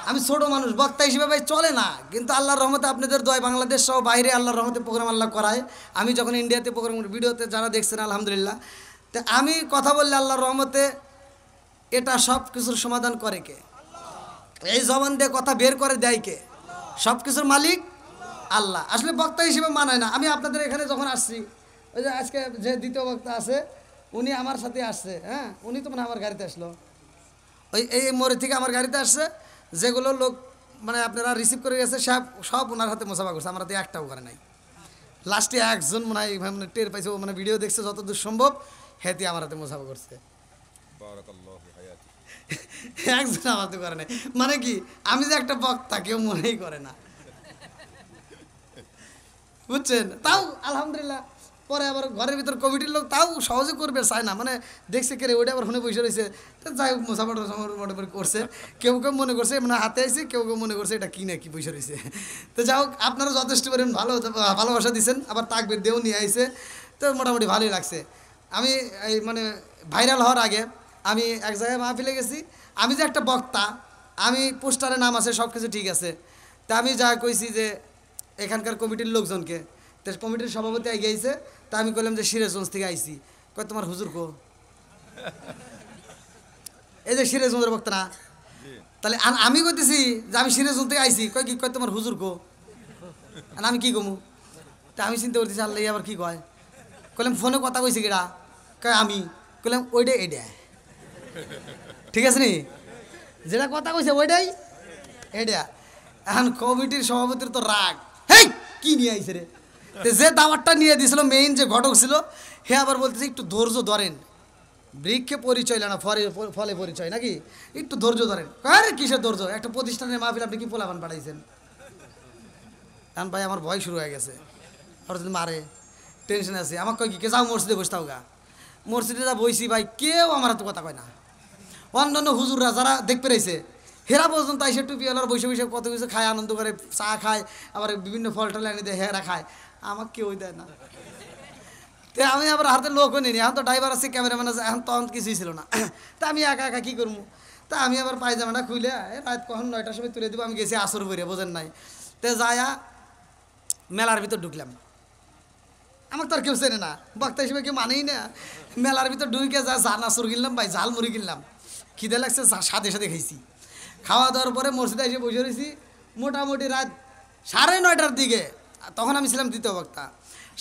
আমি ছোট মানুষ বক্তা হিসেবে ভাই চলে না কিন্তু আল্লাহর রহমতে আপনাদের দোয়ায় বাংলাদেশ সহ বাইরে আল্লাহর রহমতে প্রোগ্রাম আল্লাহ করায় আমি যখন ইন্ডিয়াতে প্রোগ্রাম ভিডিওতে যারা দেখছেন আলহামদুলিল্লাহ তো আমি কথা বললে আল্লাহর রহমতে এটা সব কিছুর সমাধান করে কে এই জবান দিয়ে কথা বের করে দেয় কে সব কিছুর মালিক আল্লাহ আসলে বক্তা হিসেবে মানায় না আমি আপনাদের এখানে যখন আসছি ওই যে আজকে যে দ্বিতীয় বক্তা আছে উনি আমার সাথে আসছে হ্যাঁ উনি তো মানে আমার গাড়িতে আসলো ওই এই মোড়ে থেকে আমার গাড়িতে আসছে যেগুলো লোক মানে আপনারা রিসিভ করে গেছে সব ওনার হাতে মোসাফা করছে আমার হাতে একটাও করে নাই লাস্টে একজন মনে হয় মানে টের পাইছে মানে ভিডিও দেখছে যতদূর সম্ভব হেঁটে আমার হাতে মোসাফা করছে একজন আমার হাতে করে নাই মানে কি আমি যে একটা বক্তা কেউ মনেই করে না বুঝছেন তাও আলহামদুলিল্লাহ পরে আবার ঘরের ভিতর কমিটির লোক তাও সহজে করবে চায় না মানে দেখছে কে রে ওইটা আবার ফোনে বসে রয়েছে যাই হোক মোসাফাটা মোটামুটি করছে কেউ কেউ মনে করছে মানে হাতে আসছে কেউ কেউ মনে করছে এটা কি না কি বসে রয়েছে তো যাই হোক আপনারা যথেষ্ট পরিমাণ ভালোবাসা দিচ্ছেন আবার তাকবির দেও নিয়ে আইছে তো মোটামুটি ভালোই লাগছে আমি এই মানে ভাইরাল হওয়ার আগে আমি এক জায়গায় মাহফিলে গেছি আমি যে একটা বক্তা আমি পোস্টারে নাম আছে সব কিছু ঠিক আছে তা আমি যা কইছি যে এখানকার কমিটির লোকজনকে তো কমিটির সভাপতি গিয়েছে তা আমি কইলাম যে সিরাজগঞ্জ থেকে আইছি কয় তোমার হুজুর কো এই যে সিরাজগঞ্জের বক্তা না তাহলে আমি কইতেছি যে আমি সিরাজগঞ্জ থেকে আইছি কয় কি কয় তোমার হুজুর কো আমি কি কমু তা আমি চিন্তা করতেছি আল্লাহ আবার কি কয় কইলাম ফোনে কথা কইছি কেডা কয় আমি কইলাম ওইটা এইটা ঠিক আছে নি যেটা কথা কইছে ওইটাই এইটা এখন কমিটির সভাপতির তো রাগ হেই কি নিয়ে আইছে রে যে দাওয়াতটা নিয়ে দিয়েছিল মেইন যে ঘটক ছিল হে আবার বলতেছে একটু ধৈর্য ধরেন বৃক্ষে পরিচয় না ফলে পরিচয় নাকি একটু ধৈর্য ধরেন আরে কিসের ধৈর্য একটা প্রতিষ্ঠানের মাহফিল আপনি কি পোলাপান পাঠাইছেন এখন ভাই আমার ভয় শুরু হয়ে গেছে, আর যদি মারে টেনশন আছে। আমাকে কয় কি যাও মসজিদে বসে থাও গা। মসজিদে যা বইছি ভাই, কেউ আমার তো কথা কয় না। অন্যান্য হুজুররা যারা দেখতে পেরেছে হেরা পর্যন্ত এসে টুপিওয়ালার বসে বসে কত কিছু খায়, আনন্দ করে, চা খায়, আবার বিভিন্ন ফল টল এনে দেয়, হেরা খায়, আমাকে কেউই দেয় না। তো আমি আবার হাতে লোকও নিই, এখন তো ড্রাইভার আছে, ক্যামেরাম্যান আছে, এখন তখন কিছুই ছিল না। তা আমি একা একা কী করবো, তা আমি আবার পায়জামাটা খুলে রাত কখন 9টার সময় তুলে দেবো, আমি গেছি আসর বইরে, বোঝেন নাই। তো যায়া মেলার ভিতর ঢুকলাম, আমাকে তো আর কেউ চেনে না, বক্তা হিসেবে কেউ মানেই না। মেলার ভিতর ঢুকে যা নাসুর কিনলাম ভাই, ঝাল মুড়ি কিনলাম, খিদে লাগছে, সাথে সাথে খাইছি। খাওয়া দাওয়ার পরে মসজিদে এসে বসে রয়েছি, মোটামুটি রাত 9:30টার দিকে, তখন আমি ছিলাম দ্বিতীয় বক্তা।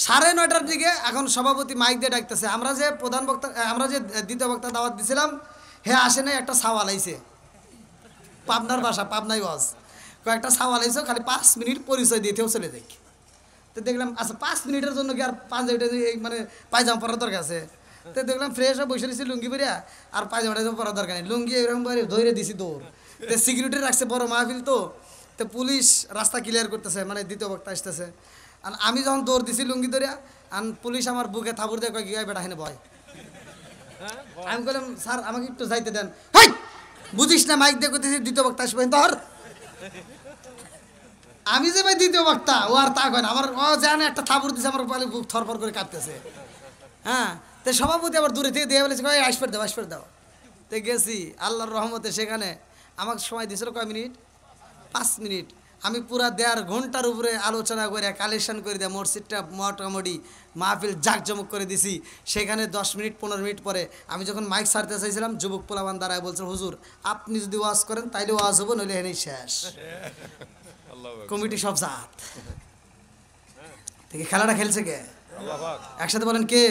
9:30টার দিকে এখন সভাপতি মাইক দিয়ে ডাকতেছে, আমরা যে প্রধান বক্তা, আমরা যে দ্বিতীয় বক্তা দাওয়াত দিছিলাম, হে আসে নাই, একটা সাওয়াল আইছে, পাবনার বাসা, পাবনাই ওয়াজ, কয়েকটা সাওয়াল আইছে, খালি 5 মিনিট পরিচয় দিতেও চলে যাই। তো দেখলাম আচ্ছা 5 মিনিটের জন্য কি আর পাঞ্জাবিটা মানে পায়জামা পরার দরকার আছে? তো দেখলাম ফ্রেশ হয়ে বসে রয়েছি লুঙ্গি পরিয়া, আর পায়জামাটা পরার দরকার নেই, লুঙ্গি এরকম ধরে দিছি দৌড়। তো সিকিউরিটি রাখছে, বড় মাহফিল তো, তো পুলিশ রাস্তা ক্লিয়ার করতেছে, মানে দ্বিতীয় বক্তা আসতেছে। আর আমি যখন দৌড় দিছি লুঙ্গি ধরিয়া, আর পুলিশ আমার বুকে থাপুর দিয়ে কয়, গিয়ে বেটা হেনে ভয়। আমি বললাম স্যার আমাকে একটু যাইতে দেন। হাই বুঝিস না, মাইক দিয়ে করতেছি দ্বিতীয় বক্তা আসবে ধর। আমি যে ভাই দ্বিতীয় বক্তা, ও আর তা কয় না, আমার ও জানে একটা থাপুর দিছে, আমার বলে বুক থরফর করে কাঁপতেছে। হ্যাঁ, তো সভাপতি আবার দূরে থেকে দিয়ে বলেছে, আসফের দাও, আসফের দাও। তো গেছি, আল্লাহর রহমতে সেখানে আমাকে সময় দিয়েছিল কয় মিনিট, 5 মিনিট। আমি পুরা 1.5 ঘন্টার উপরে আলোচনা করে কালেকশন করে দেয়, মসজিদটা মোটামুটি মাহফিল জাঁকজমক করে দিছি। সেখানে 10 মিনিট 15 মিনিট পরে আমি যখন মাইক ছাড়তে চাইছিলাম, যুবক পোলাবান দাঁড়ায় বলছে, হুজুর আপনি যদি ওয়াজ করেন তাইলে ওয়াজ হবো, নইলে এনেই শেষ। কমিটি সব জাত থেকে খেলাটা খেলছে কে? একসাথে বলেন কে?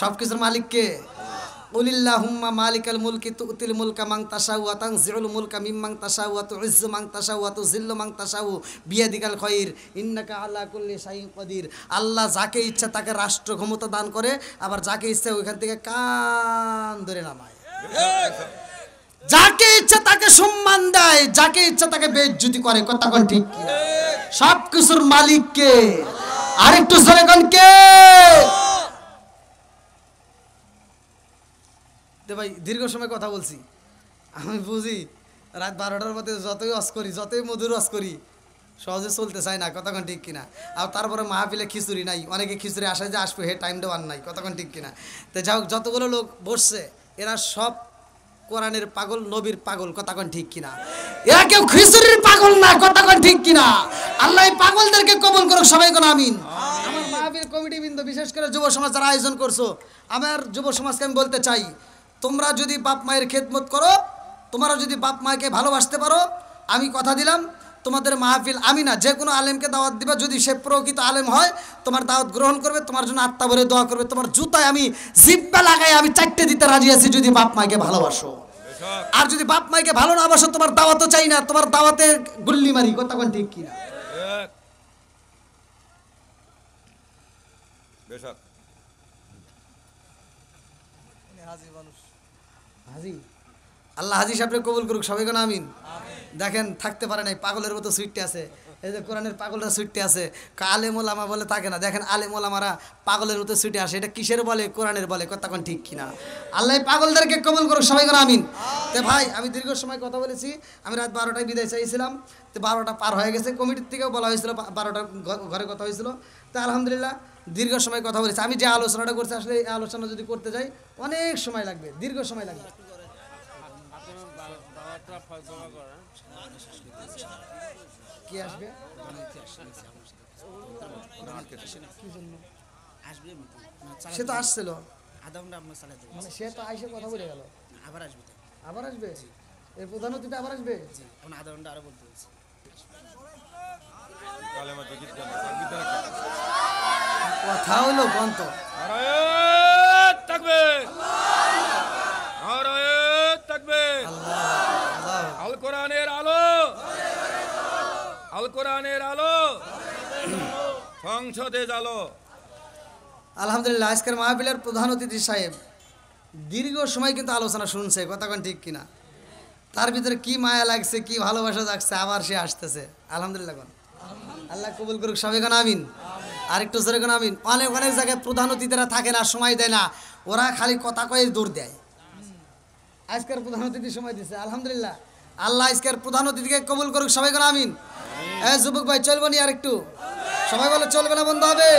সব কিছুর মালিক কে? উলিল্লাহুম্মা মালিকাল মুলকি তুতিল মুলকা মান তাশাউ ওয়া তানজিউল মুলকা মিম্মান তাশাউ ওয়া তুইজ্জু মান তাশাউ ওয়া তুযিল্লু মান তাশাউ বিয়াদিকাল খায়র ইন্নাকা আলা কুল্লি শাইইন কাদির। আল্লাহ যাকে ইচ্ছা তাকে রাষ্ট্র ক্ষমতা দান করে, আবার যাকে ইচ্ছা ওইখান থেকে কান ধরে নামায়। যাকে ইচ্ছা তাকে সম্মান দেয়, যাকে ইচ্ছা তাকে বেইজ্জতি করে। কথা কোন ঠিক কি? সব কিছুর মালিক কে? আরেকটু জোরে কোন কে? ভাই দীর্ঘ সময় কথা বলছি, আমি বুঝি রাত 12টার মধ্যে যতই ওয়াজ করি, যতই মধুর ওয়াজ করি, সহজে চলতে চায় না। কতক্ষণ ঠিক কিনা? আর তারপরে মাহফিলে খিচুড়ি নাই, অনেকে খিচুড়ি আসায় যে আসবে, হে টাইম দেওয়ার নাই। কতক্ষণ ঠিক কিনা? তো যাই হোক, যতগুলো লোক বসছে এরা সব কোরআনের পাগল, নবীর পাগল। কতক্ষণ ঠিক কিনা? এরা কেউ খিচুড়ির পাগল না। কতক্ষণ ঠিক কিনা? আল্লাহ এই পাগলদেরকে কবুল করুক, সবাই কোন আমিন। আমার মাহফিল কমিটি বৃন্দ, বিশেষ করে যুব সমাজ যারা আয়োজন করছো, আমার যুব সমাজকে আমি বলতে চাই, তোমরা যদি বাপ মায়ের খেদমত করো, তোমরা যদি বাপ মাকে ভালোবাসতে পারো, আমি কথা দিলাম তোমাদের মাহফিল, আমি না যে কোনো আলেমকে দাওয়াত দিবা, যদি সে প্রকৃত আলেম হয় তোমার দাওয়াত গ্রহণ করবে, তোমার জন্য আত্মা ভরে দোয়া করবে, তোমার জুতায় আমি জিব্বা লাগাই আমি 4টে দিতে রাজি আছি, যদি বাপ মাকে ভালোবাসো। আর যদি বাপ মাকে ভালো না বাসো, তোমার দাওয়াতও চাই না, তোমার দাওয়াতে গুল্লি মারি। কথা কোন ঠিক কিনা? হাজি আল্লাহ হাজি সাহেবকে কবুল করুক, সবাই কোন আমিন। দেখেন থাকতে পারে নাই, পাগলের মতো সুইটে আছে, এই যে কোরআনের পাগলরা সুইটে আছে। আলেম ওলামা বলে থাকে না, দেখেন আলেম ওলামারা পাগলের মতো সুইটে আসে, এটা কিসের বলে? কোরআনের বলে। কথা কোন ঠিক কিনা? আল্লাহ পাগলদেরকে কবুল করুক, সবাই কোন আমিন। তো ভাই আমি দীর্ঘ সময় কথা বলেছি, আমি রাত 12টায় বিদায় চাইছিলাম, তো 12টা পার হয়ে গেছে। কমিটির থেকেও বলা হয়েছিল 12টা ঘরে কথা হয়েছিল। তো আলহামদুলিল্লাহ দীর্ঘ সময় কথা বলেছি। আমি যে আলোচনাটা করছি, আসলে এই আলোচনা যদি করতে যাই অনেক সময় লাগবে, দীর্ঘ সময় লাগবে। কি আসবে? সে তো আসছিল, মানে সে তো আইসে কথা বলে গেল, আবার আসবে এর প্রধান অতিথি, আবার আসবে। কথা হলো গন্ত আল কোরআনের আলো, আল কোরআনের আলো, সংসদে জালো। আলহামদুলিল্লাহ আজকের মাহফিলের প্রধান অতিথি সাহেব দীর্ঘ সময় কিন্তু আলোচনা শুনছে। কথা কোন ঠিক কিনা? তার ভিতরে কি মায়া লাগছে, কি ভালোবাসা জাগছে, আবার সে আসতেছে। আলহামদুলিল্লাহ। আল্লাহ কবুল করুক, সবাই কোন আমিন। আর একটু জোরে কোন আমিন। অনেক অনেক জায়গায় প্রধান অতিথিরা থাকে না, সময় দেয় না, ওরা খালি কথা কয়ে দৌড় দেয়। আজকের প্রধান অতিথি সময় দিচ্ছে, আলহামদুলিল্লাহ। আল্লাহ আজকের প্রধান অতিথিকে কবুল করুক, সবাই কোন আমিন। হ্যাঁ যুবক ভাই, চলবো নি আর একটু? সবাই বলে চলবে না, বন্ধ হবে?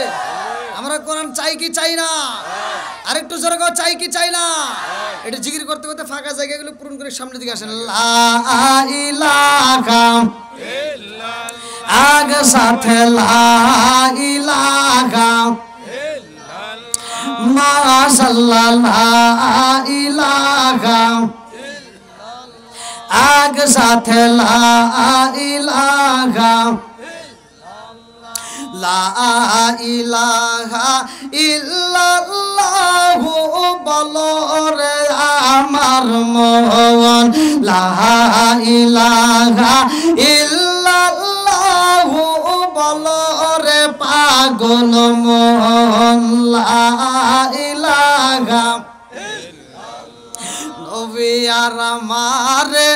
আমরা কোরআন চাই কি চাই না? আর একটু জোরে কও, চাই কি চাই না? এটা জিকির করতে করতে ফাঁকা জায়গাগুলো পূরণ করে সামনের দিকে আসেন। লা ইলাহা আগ সাথে লা ইলাহা মাশাআল্লাহ, লা ইলাহা আগ সাথে লা ইলাহা লা ইলাহা ইল্লাল্লাহু বলো রে আমার মন, লা ইলাহা ইল্লাল্লাহু বলো রে পাগল মন, লা ইলাহা নবী আর আমারে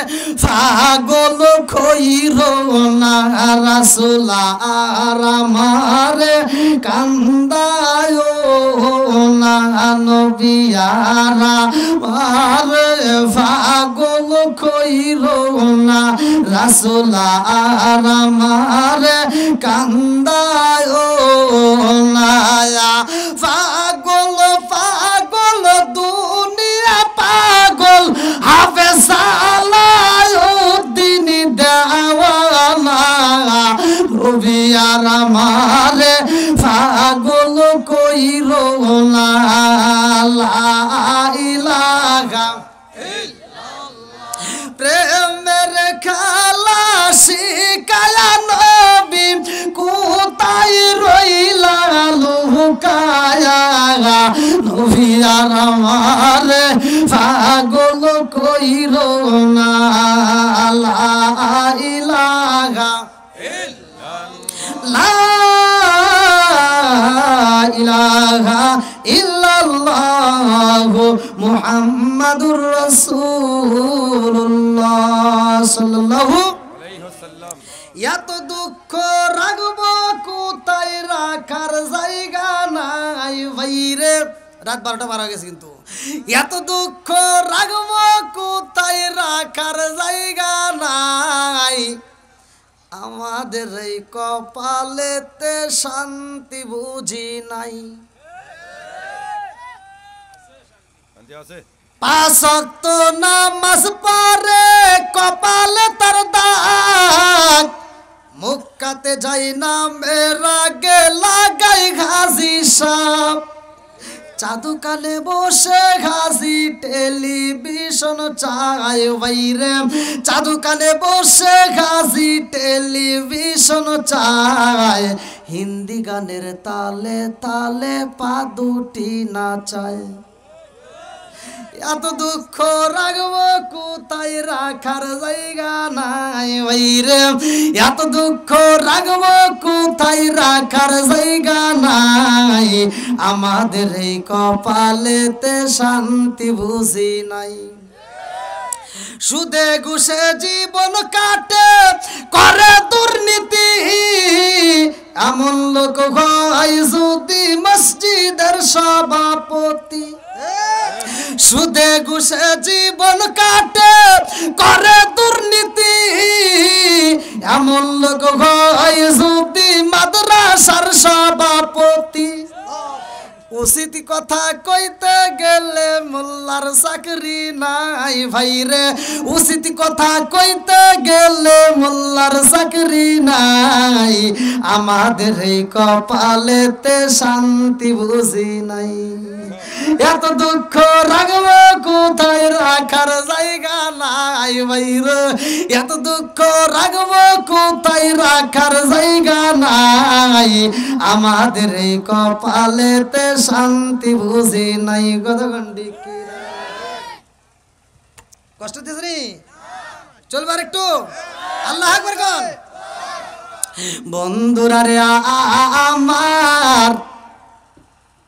পাগল কইরো না, রাসূল আর আমারে কান্দায় না, নবী আর আমারে পাগল কইরো না, রাসূল আর আমারে কান্দায় না। পাগল পাগল দুনিয়া পাগল হাফেজ সালাউদ্দিন দেওয়ানা, নবী আর আমারে পাগল কইরো না, লা ইলাহা প্রেমের খেলা শিখায়া নবী কোথায় রইলা লুকায়া, নবী আর আমারে পাগল কইরো না, লা ইলাহা লা ইলাহা ইল্লাল্লাহু মুহাম্মাদুর রাসূলুল্লাহ সাল্লাল্লাহু আলাইহি ওয়াসাল্লাম। এত দুঃখ রাখব কোথায়, রাখার জায়গা নাই ভাইরে। রাত 12টা পার হয়ে গেছে, কিন্তু এত দুঃখ রাখব কোথায়, রাখার জায়গা নাই। আমাদের এই কপালেতে শান্তি বুঝি নাই। পাঁচ ওয়াক্ত নামাজ পড়ে কপালে তার দাগ, মুক্কাতে যাই না মেরা গে লাগাই ঘাসি সাপ, চাদু কানে বসে ঘাসি টেলিভিশন চাই বাইরে, চাদু কানে বসে ঘাসি টেলিভিশন চাই, হিন্দি গানের তালে তালে পা দুটি নাচায়। এত দুঃখ রাখবো কোথায়, রাখার জায়গা নাই ভাইরে, এত দুঃখ রাখবো কোথায়, রাখার জায়গা নাই। আমাদের এই কপালেতে শান্তি বুঝি নাই। সুদে ঘুষে জীবন কাটে করে দুর্নীতি, এমন লোক হয় যদি মসজিদের সভাপতি। সুদে ঘুষে জীবন কাটে করে দুর্নীতি, এমন লোক হয় যদি মাদ্রাসার সভাপতি। উচিত কথা কইতে গেলে মোল্লার চাকরি নাই ভাইরে, উচিত কথা কইতে গেলে মোল্লার চাকরি নাই। আমাদের এই কপালেতে শান্তি বুঝি নাই। এত দুঃখ রাখবো কোথায়, রাখার জায়গা নাই ভাইরে, এত দুঃখ রাখবো কোথায়, রাখার জায়গা নাই। আমাদের এই কপালেতে শান্তি বুঝি নাই। গদগন্ডি কষ্ট দিয়েছে নি, চলবার একটু আল্লাহ আকবার কোন। বন্ধুরা রে আমার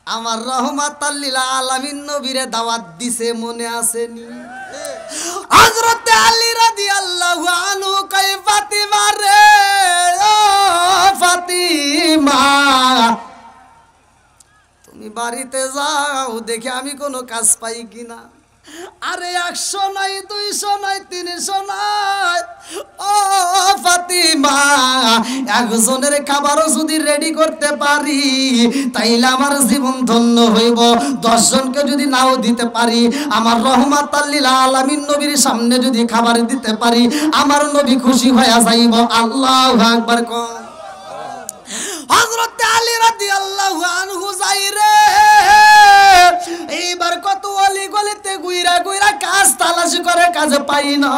আমার রহমাতাল লিল আলামিন নবীরে দাওয়াত দিছে, মনে আসেনি? হযরত আলী রাদিয়াল্লাহু আনহু কয় ফাতিমা রে, ও বাড়িতে যাও, দেখে আমি কোনো কাজ পাই কিনা। আরে 100 নয়, 200 নয়, 300 নয়, ও ফাতিমা, একজনের খাবারও যদি রেডি করতে পারি তাইলে আমার জীবন ধন্য হইব। 10 জনকে যদি নাও দিতে পারি, আমার রহমাতাল লিল আলামিন নবীর সামনে যদি খাবার দিতে পারি, আমার নবী খুশি হয়ে যাইব। আল্লাহু আকবার। হযরত আলী রাদিয়াল্লাহু আনহু যাই রে, এইবার কত অলি গলিতে গুইরা গুইরা কাজ তালাশ করে, কাজ পাই না,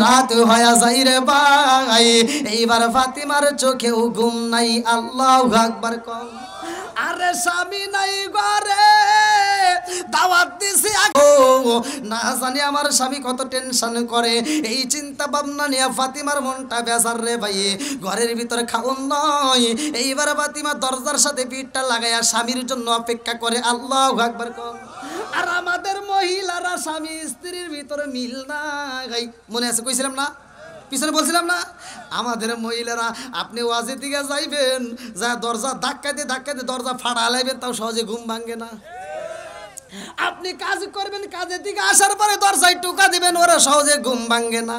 রাত হয়ে যাই রে ভাই। এইবার ফাতিমার চোখেও ঘুম নাই। আল্লাহু আকবার। আরে স্বামী নাই ঘরে, দাওয়াত দিছি না জানি আমার স্বামী কত টেনশন করে। এই চিন্তা ভাবনা নিয়ে ফাতিমার মনটা বেজার রে ভাই। ঘরের ভিতরে খাওন নয়। এইবার ফাতিমা দরজার সাথে পিঠটা লাগাইয়া স্বামীর জন্য অপেক্ষা করে। আল্লাহু আকবার। আর আমাদের মহিলারা স্বামী স্ত্রীর ভিতরে মিল না গাই, মনে আছে কইছিলাম না, পিছনে বলছিলাম না, আমাদের মহিলারা আপনি ওয়াজের দিকে যাইবেন, যা দরজা ধাক্কা দিয়ে দরজা ফাড়া লাইবেন, তাও সহজে ঘুম ভাঙে না। আপনি কাজ করবেন, কাজের দিকে আসার পরে দরজায় টোকা দিবেন, ওরা সহজে ঘুম ভাঙে না।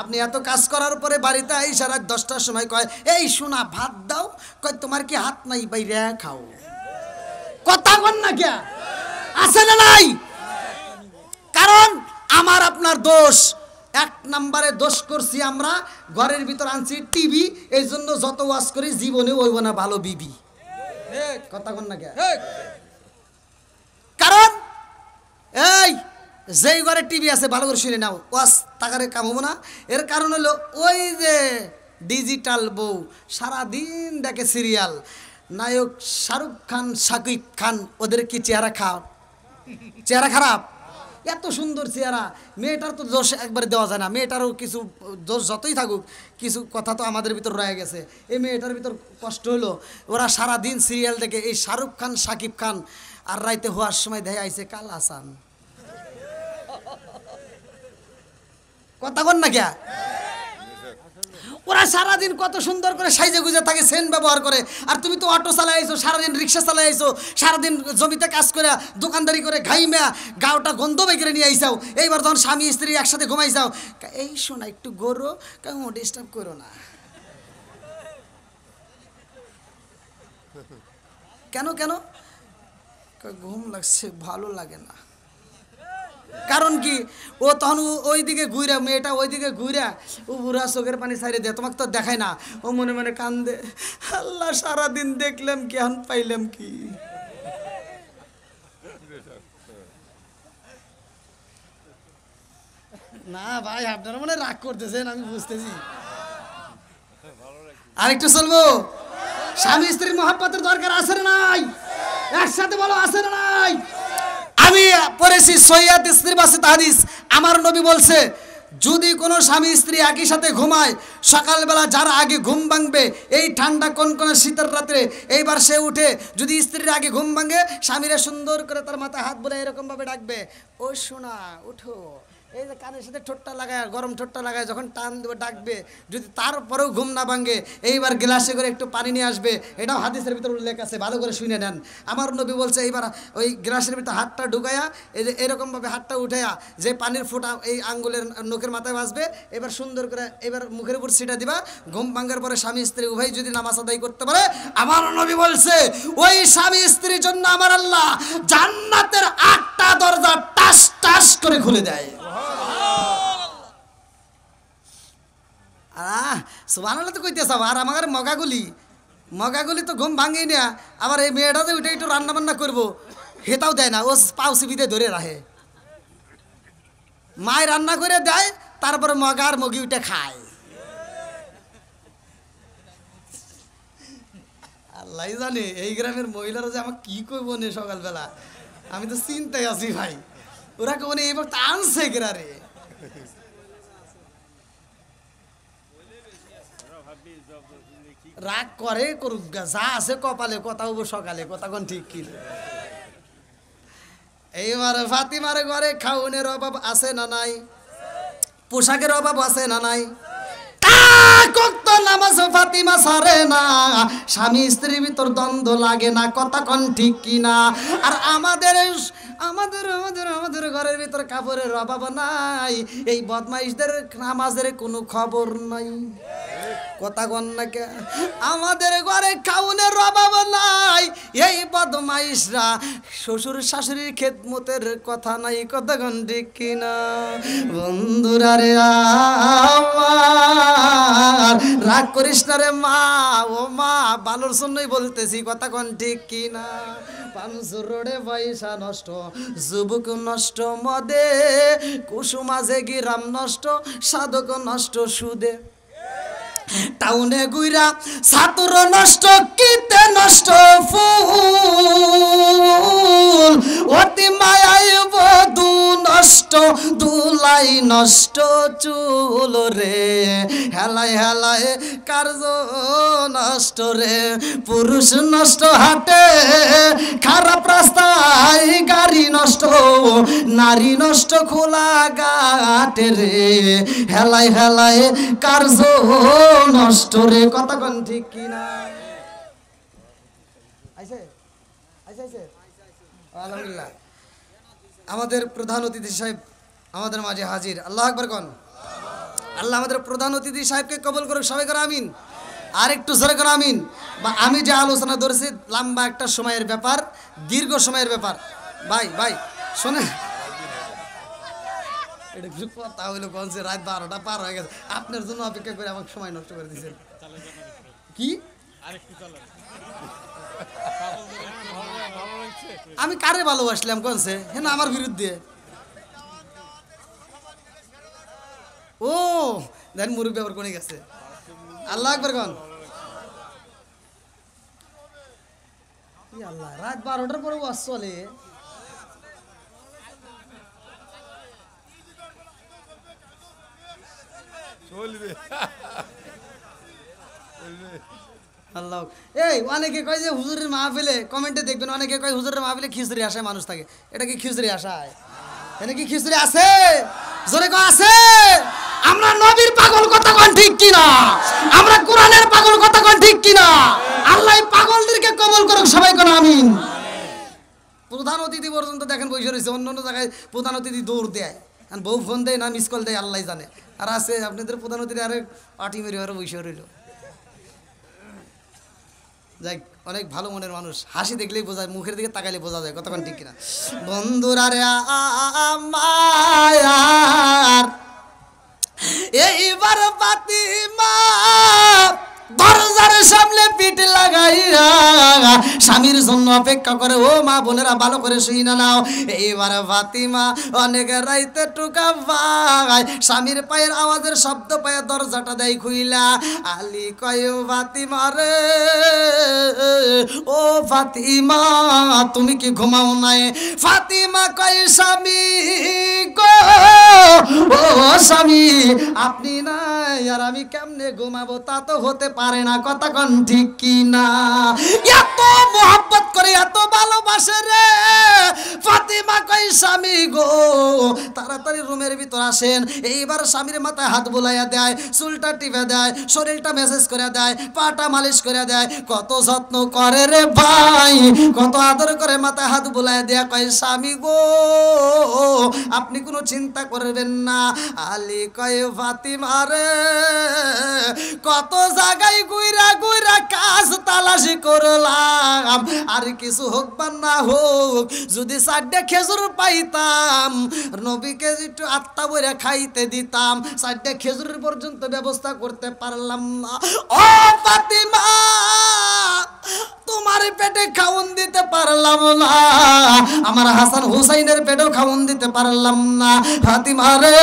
আপনি এত কাজ করার পরে বাড়িতে আইসা রাত 10টার সময় কয়, এই শোনা ভাত দাও, কয় তোমার কি হাত নাই, বাইরে খাও। কথা বল না কে, আছে না নাই? কারণ আমার আপনার দোষ। 1 নম্বরে দোষ করছি আমরা, ঘরের ভিতর আনছি টিভি, এই জন্য যত ওয়াজ করি জীবনে হইব না ভালো বিবি। কথা বল না কে? কারণ এই যেই ঘরে টিভি আছে ভালো করে শুনে নাও, ওয়াজ টাকারে কাম হবো না। এর কারণ হলো ওই যে ডিজিটাল বউ সারাদিন দেখে সিরিয়াল, নায়ক শাহরুখ খান, শাকিব খান, ওদের কি চেহারা চেহারা খারাপ? এত সুন্দর চেহারা, মেয়েটার তো দোষ একবার দেওয়া যায় না। মেয়েটারও কিছু দোষ যতই থাকুক, কিছু কথা তো আমাদের ভিতর রয়ে গেছে। এই মেয়েটার ভিতর কষ্ট হলো, ওরা সারাদিন সিরিয়াল দেখে, এই শাহরুখ খান, শাকিব খান, আর রাইতে হওয়ার সময় দেখে আইছে কাল হাসান। কথা বল না কে? ওরা সারাদিন কত সুন্দর করে সাইজে গুজে থাকে, সেন্ট ব্যবহার করে। আর তুমি তো অটো চালাই আইছো, সারাদিন রিক্সা চালাই আইছো, সারাদিন জমিতে কাজ করে দোকানদারি করে ঘাইমা গাওটা গন্ধ বের নিয়ে আইসাও। এইবার যখন স্বামী স্ত্রী একসাথে ঘুমাইছাও, এই শোনা একটু গরো, কেমন ডিস্টার্ব করো না। কেন কেন? ঘুম লাগছে, ভালো লাগে না। কারণ কি, ও তখন ওইদিকে ঘুরা, মেয়েটা ওইদিকে ঘুরা, ও বুড়া চোখের পানি ছাইড়ে দেয়, তোমাকে তো দেখায় না। ও মনে মনে কান্দে, আল্লাহ সারাদিন দেখলাম কি, এখন পাইলাম কি। না ভাই, আপনারা মনে রাগ করতেছেন, আমি বুঝতেছি। আরেকটু চলবো। স্বামী স্ত্রীর মহব্বতের দরকার আছে না নাই? একসাথে বলো, আছে না নাই? আমি পড়েছি সহিহ স্ত্রী বাসিত হাদিস, আমার নবী বলছে, যদি কোনো স্বামী স্ত্রী একই সাথে ঘুমায়, সকালবেলা যারা আগে ঘুম ভাঙবে, এই ঠান্ডা কনকনে শীতের রাত্রে, এইবার সে উঠে যদি স্ত্রীর আগে ঘুম ভাঙে, স্বামীরা সুন্দর করে তার মাথায় হাত বলে এরকম ভাবে ডাকবে, ও সোনা উঠো। এই যে কানের সাথে ঠোঁটটা লাগায়, গরম ঠোঁটটা লাগায়, যখন টান দেবে ডাকবে, যদি তারপরেও ঘুম না ভাঙে, এইবার গ্লাসে করে একটু পানি নিয়ে আসবে। এটাও হাদিসের ভিতরে উল্লেখ আছে, ভালো করে শুনে নেন। আমার নবী বলছে, এইবার ওই গ্লাসের ভিতরে হাতটা ঢুকাইয়া, এই যে এরকমভাবে হাতটা উঠাইয়া, যে পানির ফোঁটা এই আঙ্গুলের নখের মাথায় বাসবে, এবার সুন্দর করে এবার মুখের উপর ছিটা দিবা। ঘুম ভাঙার পরে স্বামী স্ত্রী উভয় যদি নামাজ আদায় করতে পারে, আমার নবী বলছে, ওই স্বামী স্ত্রীর জন্য আমার আল্লাহ জান্নাতের 8টা দরজা টাস টাস করে খুলে দেয়। সুবহানাল্লাহ তো কইতেছ। আর আমার মগাগুলি তো ঘুম ভাঙেই না। আবার এই মেয়েটাতে উঠে একটু রান্না বান্না করবো, হেতাও দেয় না, ও পাও সিবিতে ধরে রাখে। মায় রান্না করে দেয়, তারপরে মগা আর মগি উঠে খায়। আল্লাহ জানে এই গ্রামের মহিলারা যে আমাকে কি করবো নে সকালবেলা, আমি তো চিন্তায় আছি ভাই। ওরা কেমন এইবার টানছে গ্রারে। রাগ করে করুক, যা আছে কপালে, কথা হবো সকালে, কথা কোন ঠিক কি। এইবার ফাতিমার ঘরে খাউনের অভাব আছে না নাই? পোশাকের অভাব আছে না নাই? পাঁচ ওয়াক্ত নামাজ ফাতিমা সারে না, স্বামী স্ত্রীর ভিতর দ্বন্দ্ব লাগে না, কথা কোন ঠিক কিনা? আর আমাদের আমাদের আমাদের আমাদের ঘরের ভিতর কাপড়ের অভাব নাই, এই বদমাইশদের নামাজের কোনো খবর নাই, কথা কন না কে? আমাদের ঘরে খাউনের অভাব নাই, এই বদমাইশরা শ্বশুর শাশুড়ির খেদমতের কথা নাই, কথা কন ঠিক কিনা? বন্ধুরা রে আমার, রাগ করিস না রে মা, ও মা ভালোর জন্যই বলতেছি, কথা কন ঠিক কিনা? পাঁচুর রোডে পয়সা নষ্ট, যুবক নষ্ট মদে, কুসুমাজে গিরাম নষ্ট, সাধক নষ্ট সুদে, টাউনে গুইরা ছাত্র নষ্ট, কিতে নষ্ট ফুল, অতি মায়ায় বধু নষ্ট, দুলাই নষ্ট চুল রে, হেলায় হেলায় কার্য নষ্ট রে, পুরুষ নষ্ট হাটে, খারাপ রাস্তায় গাড়ি নষ্ট, নারী নষ্ট খোলা ঘাটে রে, হেলায় হেলায় কার্য নষ্ট রে, কথা কোন ঠিক কিনা? আইছে আইছে আইছে আলহামদুলিল্লাহ। আমাদের প্রধান অতিথি সাহেব আমাদের মাঝে হাজির, আল্লাহু আকবার কোন। আল্লাহ আমাদের প্রধান অতিথি সাহেবকে কবুল করুক, সবাই করে আমিন। আর একটু জোরে করে আমিন। বা আমি যে আলোচনা ধরেছি লম্বা একটা সময়ের ব্যাপার, দীর্ঘ সময়ের ব্যাপার, ভাই ভাই শোনেন, এটা কথা হইলো কোনছে রাত 12টা পার হয়ে গেছে, আপনার জন্য অপেক্ষা করে আমাকে সময় নষ্ট করে দিয়েছেন। কি আমি কারে ভালোবাসলাম কোনছে? হ্যাঁ, আমার বিরুদ্ধে। ও দেন মুরব্বী আবার কোনে গেছে। আল্লাহ আকবার কোন। আল্লাহ, রাত 12টার পরে ওয়াজ চলে। আল্লাহ, এই অনেকে কয় যে হুজুরের মাহফিলে, কমেন্টে দেখবেন অনেকে কয় হুজুরের মাহফিলে খিচুড়ি আসায় মানুষ থাকে। এটা কি খিচুড়ি আসায়? এটা কি খিচুড়ি আছে? জোরে কয় আছে। আমরা নবীর পাগল, কথা কোন ঠিক কিনা? আমরা কোরআনের পাগল, কথা কোন ঠিক কিনা? আল্লাহ পাগলদেরকে কবুল করুক, সবাই কোন আমিন। প্রধান অতিথি পর্যন্ত দেখেন বসে রয়েছে, অন্য অন্য জায়গায় প্রধান অতিথি দৌড় দেয়, বউ ফোন দেয় না মিস কল দেয়, আল্লাহ জানে। আর আছে আপনাদের প্রধান অতিথি আরে পাটি মেরে আরো বসে রইল। যাই, অনেক ভালো মনের মানুষ, হাসি দেখলেই বোঝা যায়, মুখের দিকে তাকাইলে বোঝা যায়, কতক্ষণ ঠিক কিনা? বন্ধুরা রে আমার, এইবার ফাতিমা দরজার সামনে পিঠ লাগাইয়া স্বামীর জন্য অপেক্ষা করে। ও মা বোনেরা ভালো করে শুইনা নাও, এইবার ফাতিমা অনেক রাইতে টুকা পায়, স্বামীর পায়ের আওয়াজের শব্দ পায়ে দরজাটা দেয় খুইলা। আলী কয় ফাতিমা রে, ও ফাতিমা তুমি কি ঘুমাও নাই? ফাতিমা কয় স্বামী গো, ও স্বামী আপনি নাই আর আমি কেমনে ঘুমাবো? তা তো হতে পারে না, কথা কোন ঠিক কিনা? এত মোহাব্বত করে, এত ভালোবাসে রে ফাতিমা কই স্বামী গো তাড়াতাড়ি রুমের ভিতর আসেন। এইবার স্বামীর মাথায় হাত বুলাইয়া দেয়, চুলটা টিপে দেয়, শরীরটা মেসেজ করে দেয়, পাটা মালিশ করে দেয়, কত যত্ন করে রে ভাই, কত আদর করে মাথায় হাত বুলাইয়া দেয়া কয় স্বামী গো আপনি কোনো চিন্তা করবেন না। আলী কয় ফাতিমা রে কত জায়গায় গুইরা গুইরা কাজ তালাশি করলাম, আর কিছু হোক বা না হোক যদি 4টা খেজুর পাইতাম নবীকে একটু আত্মা বইরা খাইতে দিতাম, 4টা খেজুরের পর্যন্ত ব্যবস্থা করতে পারলাম না। ও ফাতিমা তোমার পেটে খাওন দিতে পারলাম না, আমার হাসান হুসাইনের পেটেও খাওন দিতে পারলাম না। ফাতিমা রে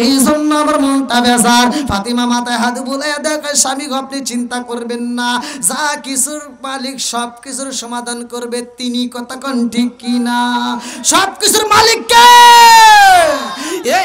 এই জন্য আমার মনটা বেজার। ফাতিমা মাথায় হাত বুলাইয়া দেখে স্বামী আপনি চিন্তা করবেন না, যা কিছুর মালিক সব কিছুর সমাধান করবে তিনি, কথা কোন ঠিক কিনা? সব কিছুর মালিক কে?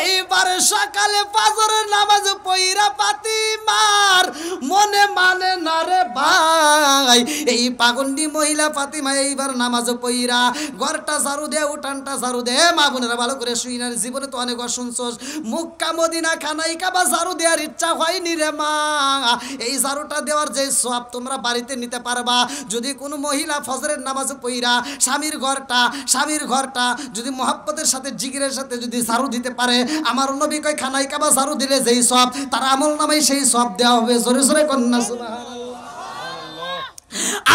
এইবার সকালে ফজরের নামাজ পড়া ফাতিমার মনে মানে না রে ভাই, এই এই পাগন্ডি মহিলা ফাতিমা এইবার নামাজ পইরা ঘরটা ঝাড়ু দে, উঠানটা ঝাড়ু দে। মা বোনেরা ভালো করে শুই না, জীবনে তো অনেক অশুনছস। মক্কা মদিনা খানাই কাবা ঝাড়ু দেওয়ার ইচ্ছা হয়নি রে মা। এই ঝাড়ুটা দেওয়ার যে সওয়াব তোমরা বাড়িতে নিতে পারবা যদি কোনো মহিলা ফজরের নামাজ পইরা স্বামীর ঘরটা যদি মহব্বতের সাথে জিকিরের সাথে যদি ঝাড়ু দিতে পারে, আমার নবী কয় খানাই কাবা ঝাড়ু দিলে যেই সওয়াব তার আমল নামায় সেই সওয়াব দেওয়া হবে। জোরে জোরে কন্যা সুবহানাল্লাহ।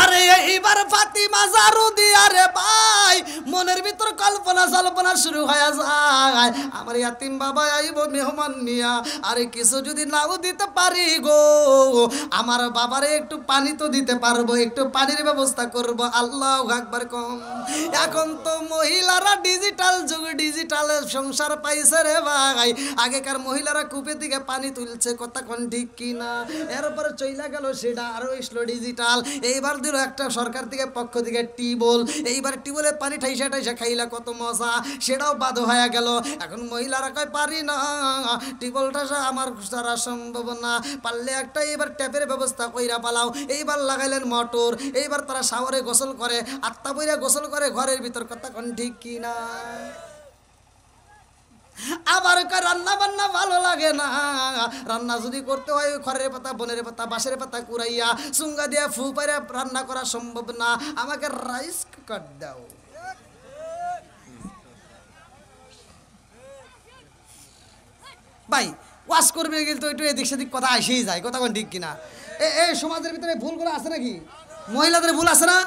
আরে এইবার ফাতিমা ঝাড়ু দিয়া রে ভাই মনের ভিতর কল্পনা জল্পনা শুরু হয়ে যায়, আমার ইয়াতিম বাবা আইব মেহমান নিয়া, আরে কিছু যদি নাও দিতে পারি গো, আমার বাবারে একটু পানি তো দিতে পারবো, একটু পানির ব্যবস্থা করব। আল্লাহু আকবার কম। এখন তো মহিলারা ডিজিটাল যুগ, ডিজিটাল সংসার পাইছে রে ভাই। আগেকার মহিলারা কূপে থেকে পানি তুলছে, কথা কোন ঠিক কিনা? এরপরে চইলা গেল সেটা আরো স্লো ডিজিটাল। এইবার দিল একটা সরকার থেকে পক্ষ থেকে টিউবওয়েল, এইবার টিউবওয়েলে পানি ঠাইসা খাইলা কত মজা, সেটাও বাদ হয়ে গেল। এখন মহিলারা কয় পারি না, টিউবওয়েলটা আমার সারা সম্ভব না, পারলে একটা এবার ট্যাপের ব্যবস্থা কইরা পালাও। এইবার লাগাইলেন মোটর, এইবার তারা শাওয়ারে গোসল করে, আত্মা বইরা গোসল করে ঘরের ভিতর, কথা কোন ঠিক কিনা? আবার রান্না বান্না ভালো লাগে না, রান্না যদি করতে হয় খড়ের পাতা, বনের পাতা, বাঁশের পাতা কুড়াইয়া চুঙ্গা দিয়া ফু পাইরা রান্না করা সম্ভব না, আমাকে রাইস কুকার দাও। ভাই ওয়াশ করবে কিন্তু একটু এদিক সেদিক কথা আসেই যায়, কথা কোন ঠিক কিনা? এই সমাজের ভিতরে ভুলগুলো আছে নাকি? মহিলাদের ভুল আছে না?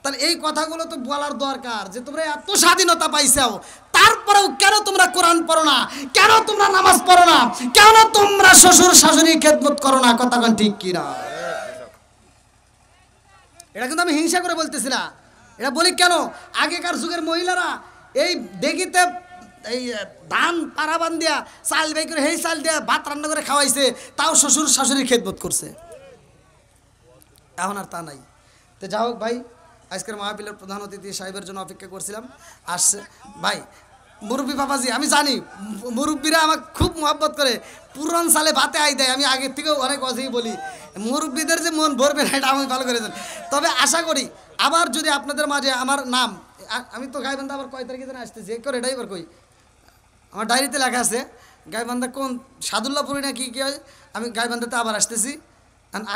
তাহলে এই কথাগুলো তো বলার দরকার যে তোমরা এত স্বাধীনতা পাইছাও, তারপরেও কেন তোমরা কোরআন পড়ো না, কেন তোমরা নামাজ পড়ো না, কেন তোমরা শ্বশুর শাশুড়ি খেদমত করো না, কথা কোন ঠিক কিনা? এটা কিন্তু আমি হিংসা করে বলতেছি না, এটা বলি কেন? আগেকার যুগের মহিলারা এই দেখিতে এই ধান পাড়া বান দিয়া চাল বাই করে সেই চাল দিয়া ভাত রান্না করে খাওয়াইছে, তাও শ্বশুর শাশুড়ির খেদমত করছে। এখন আর তা নাই। তো যা হোক ভাই, আজকের মাহফিলের প্রধান অতিথি সাহেবের জন্য অপেক্ষা করছিলাম, আসছে ভাই মুরব্বী বাবাজি। আমি জানি মুরব্বীরা আমাকে খুব মহব্বত করে, পুরান সালে ভাতে আই দেয়। আমি আগের থেকেও অনেক অজেই বলি, মুরব্বীদের যে মন ভরবে না এটা আমি ভালো করে জানি। তবে আশা করি আবার যদি আপনাদের মাঝে আমার নাম, আমি তো গাইবান্ধা আবার কয় তারিখে যেন আসতেছি করে এটাই এবার কই, আমার ডায়েরিতে লেখা আছে গাইবান্ধা কোন সাদুল্লাপুরি না কি হয়, আমি গাইবান্ধাতে আবার আসতেছি।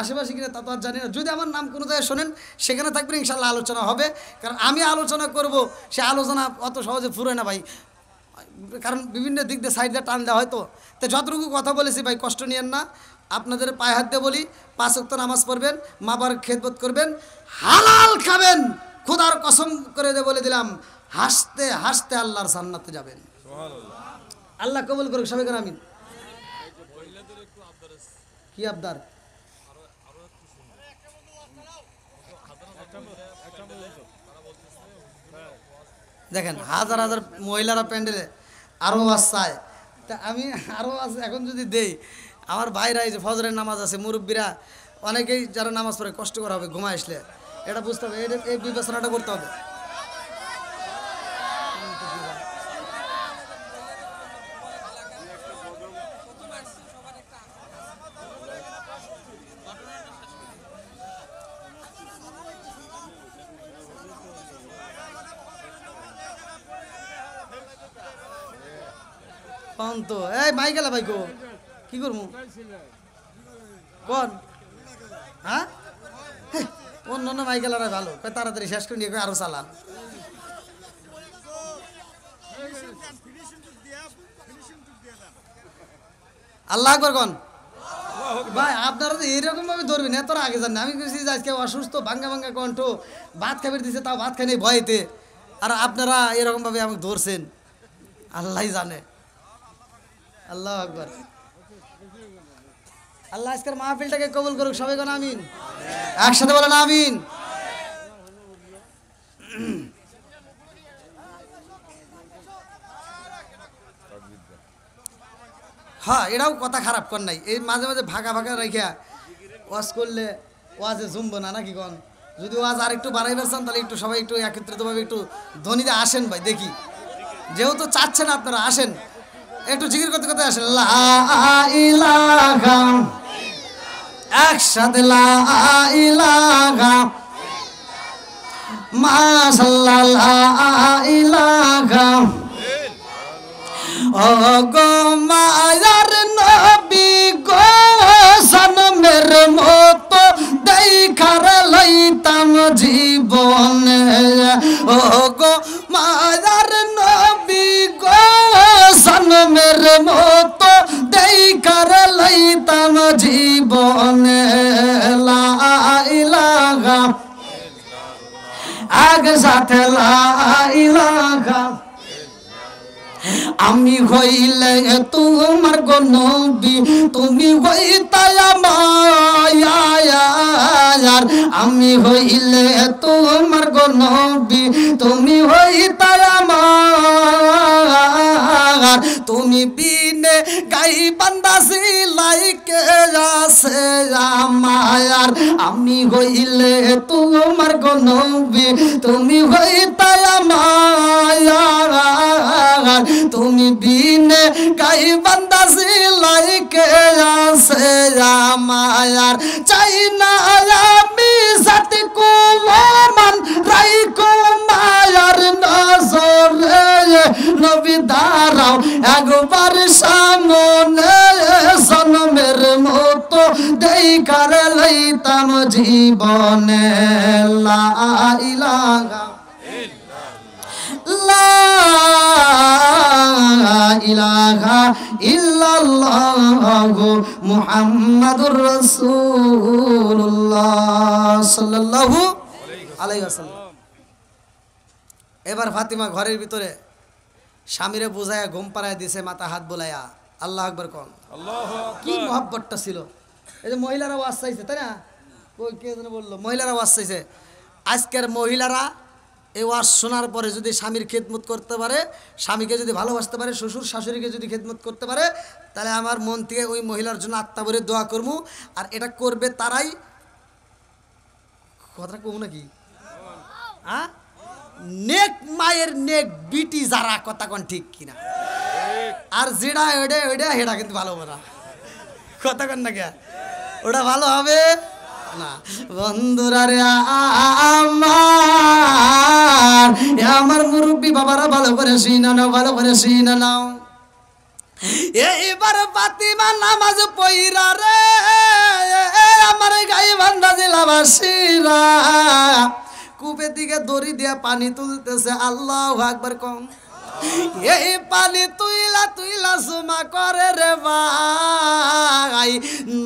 আশেপাশে কিনা তা তো আর জানি না, যদি আমার নাম কোনো জায়গায় শোনেন সেখানে থাকবেন, ইনশাল্লাহ আলোচনা হবে। কারণ আমি আলোচনা করব, সে আলোচনা অত সহজে ফুরোয় না ভাই, কারণ বিভিন্ন দিক দিয়ে সাইড দিয়ে টান দেওয়া হয়। তো যতটুকু কথা বলেছি ভাই কষ্ট নিয়েন না, আপনাদের পায়ে হাত দিয়ে বলি 5 ওয়াক্ত নামাজ পড়বেন, মা বাবার খেদমত করবেন, হালাল খাবেন, খোদার কসম করে বলে দিলাম হাসতে হাসতে আল্লাহর জান্নাতে যাবেন। আল্লাহ কবুল করুক, সবাই করে আমিন। কি আবদার? দেখেন হাজার হাজার মহিলারা প্যান্ডেলে আরও ওয়াজ চায়, তা আমি আরও ওয়াজ এখন যদি দেই, আমার ভাইরা এই যে ফজরের নামাজ আছে, মুরব্বীরা অনেকেই যারা নামাজ পড়ে কষ্ট করা হবে, ঘুমা আসলে এটা বুঝতে হবে, এই বিবেচনাটা করতে হবে। তো এই মাই গেলা ভাই গো, কি করবো কোন? হ্যাঁ অন্য অন্য মাই গেলারা ভালো, তাড়াতাড়ি শেষ করে নিয়ে আরো চালান। আল্লাহ আকবার কোন? ভাই আপনারা তো এইরকম ভাবে ধরবেন, এত আগে জান না। আমি বলছি যে আজকে অসুস্থ, ভাঙ্গা ভাঙ্গা কণ্ঠ, ভাত খাবার দিচ্ছে, তাও ভাত খাই ভয়েতে, আর আপনারা এরকম ভাবে আমাকে ধরছেন, আল্লাহ জানে। আল্লাহ আকবার। আল্লাহ আজকের মাহফিলটাকে কবুল করুক, সবাই কোন আমিন, একসাথে বলেন আমিন। হ্যাঁ এটাও কথা খারাপ কর নাই, এই মাঝে মাঝে ভাগা ভাগা রেখা ওয়াজ করলে ওয়াজে জমবো না, নাকি কন? যদি ওয়াজ আর একটু বাড়াই পারছেন তাহলে একটু সবাই একটু একত্রিতভাবে একটু ধ্বনিতে আসেন ভাই, দেখি। যেহেতু চাচ্ছেন আপনারা, আসেন একটু জিকির করতে করতে আসেন। লা ইলাহা একসাথে লা ইলাহা মাশাআল্লাহ লা ইলাহা ও গো মায়ার নবী গো সনমের মতো দেখার লইতাম জীবনে ও গো মায়ার নবী গো সনমের মতো দেখার লইতাম জীবনে লা ইলাহা আগ সাথে লা ইলাহা আমি হইলে তোমার গো নবী তুমি হইতাই আমার আমি হইলে তোমার গো নবী তুমি হইতাই আমার তুমি বিনে গাই বান্দা সিলাই কে আছে আমার আমি হইলে তোমার গো নবী তুমি হইতাই আমার তুমি বিনে গাই বান্দা সিলাই কে আছে আমার চাই না আমি সাথে কুমান রাই কুমার নজরে নবী দাঁড়াও একবার সামনে সনমের মতো দেখার লইতাম জীবনে লা ইলাহা লা ইলাহা ইল্লাল্লাহু মুহাম্মাদুর রাসূলুল্লাহ সাল্লাল্লাহু আলাইহি ওয়াসাল্লাম। এবার ফাতিমা ঘরের ভিতরে স্বামীরে বুঝায়া ঘুম পাড়ায় দিছে, মাথা হাত বোলায়া আল্লাহু আকবার কোন। আল্লাহু কি আকবার। মহব্বতটা ছিল। এই যে মহিলারা ওয়াজ চাইছে তাই না, কই কে যেন বললো মহিলারা ওয়াজ চাইছে। আজকের মহিলারা এই ওয়াজ শোনার পরে যদি স্বামীর খেদমত করতে পারে, স্বামীকে যদি ভালোবাসতে পারে, শ্বশুর শাশুড়িকে যদি খেদমত করতে পারে, তাহলে আমার মন থেকে ওই মহিলার জন্য আত্মা ভরে দোয়া করবো। আর এটা করবে তারাই, কথাটা কমু নাকি হ্যাঁ, নেক মায়ের নেক বিটি যারা, কথা কোন ঠিক কিনা। আর যেটা ওইটা ওইটা সেটা কিন্তু ভালো হবে না, কথা কোন না কে ওটা ভালো হবে না। বন্ধুরা রে আমার মুরব্বী বাবারা ভালো করে শুনে নাও, ভালো করে শুনে নাও। এইবার ফাতিমা নামাজ পইরা রে আমার গায়ে বান্ধা জেলাবাসীরা কূপের দিকে দড়ি দিয়া পানি তুলতেছে। আল্লাহু আকবার কম। এই পানি তুইলা তুইলা জমা করে রে ভাই,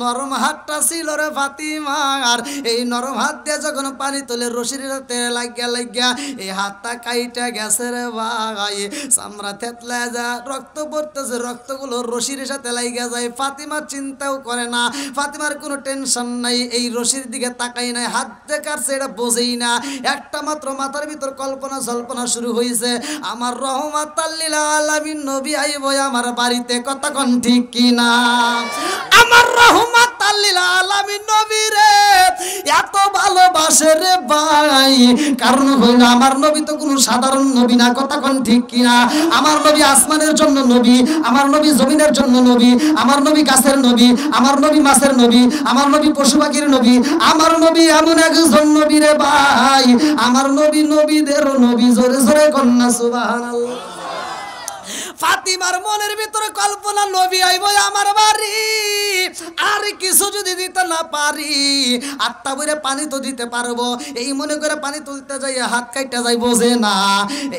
নরম হাতটা ছিল রে ফাতিমার। এই নরম হাত দিয়ে যখন পানি তুলে রশির হাতে লাগিয়া লাগিয়া এই হাতটা কাইটা গেছে রে ভাই, চামড়া থেতলা যা রক্ত পড়তেছে, রক্তগুলো রশির সাথে লাগিয়া যায়। ফাতিমা চিন্তাও করে না, ফাতিমার কোনো টেনশন নাই, এই রশির দিকে তাকাই নাই, হাত দিয়ে কাটছে এটা বোঝেই না। একটা মাত্র মাথার ভিতর কল্পনা জল্পনা শুরু হয়েছে, আমার রহমান লিল আলামিন নবী আইব আমার বাড়িতে, কথা কোন ঠিক কিনা। আমার রহমত লিল আলামিন নবী রে এত ভালোবাসে রে ভাই, কারণ হইল আমার নবী তো কোনো সাধারণ নবী না, কথা কোন ঠিক কিনা। আমার নবী আসমানের জন্য নবী, আমার নবী জমিনের জন্য নবী, আমার নবী গাছের নবী, আমার নবী মাছের নবী, আমার নবী পশু পাখির নবী, আমার নবী এমন একজন নবী রে ভাই, আমার নবী নবীদের নবী। জোরে জোরে কন্যা সুবহানাল্লাহ। ফাতিমার মনের ভিতরে কল্পনা, নবী আইব আমার বাড়ি, আর কিছু যদি দিতে না পারি আত্মা বইরে পানি তো দিতে পারবো, এই মনে করে পানি তুলতে যাই হাত কাইটা যাই, বোঝে না।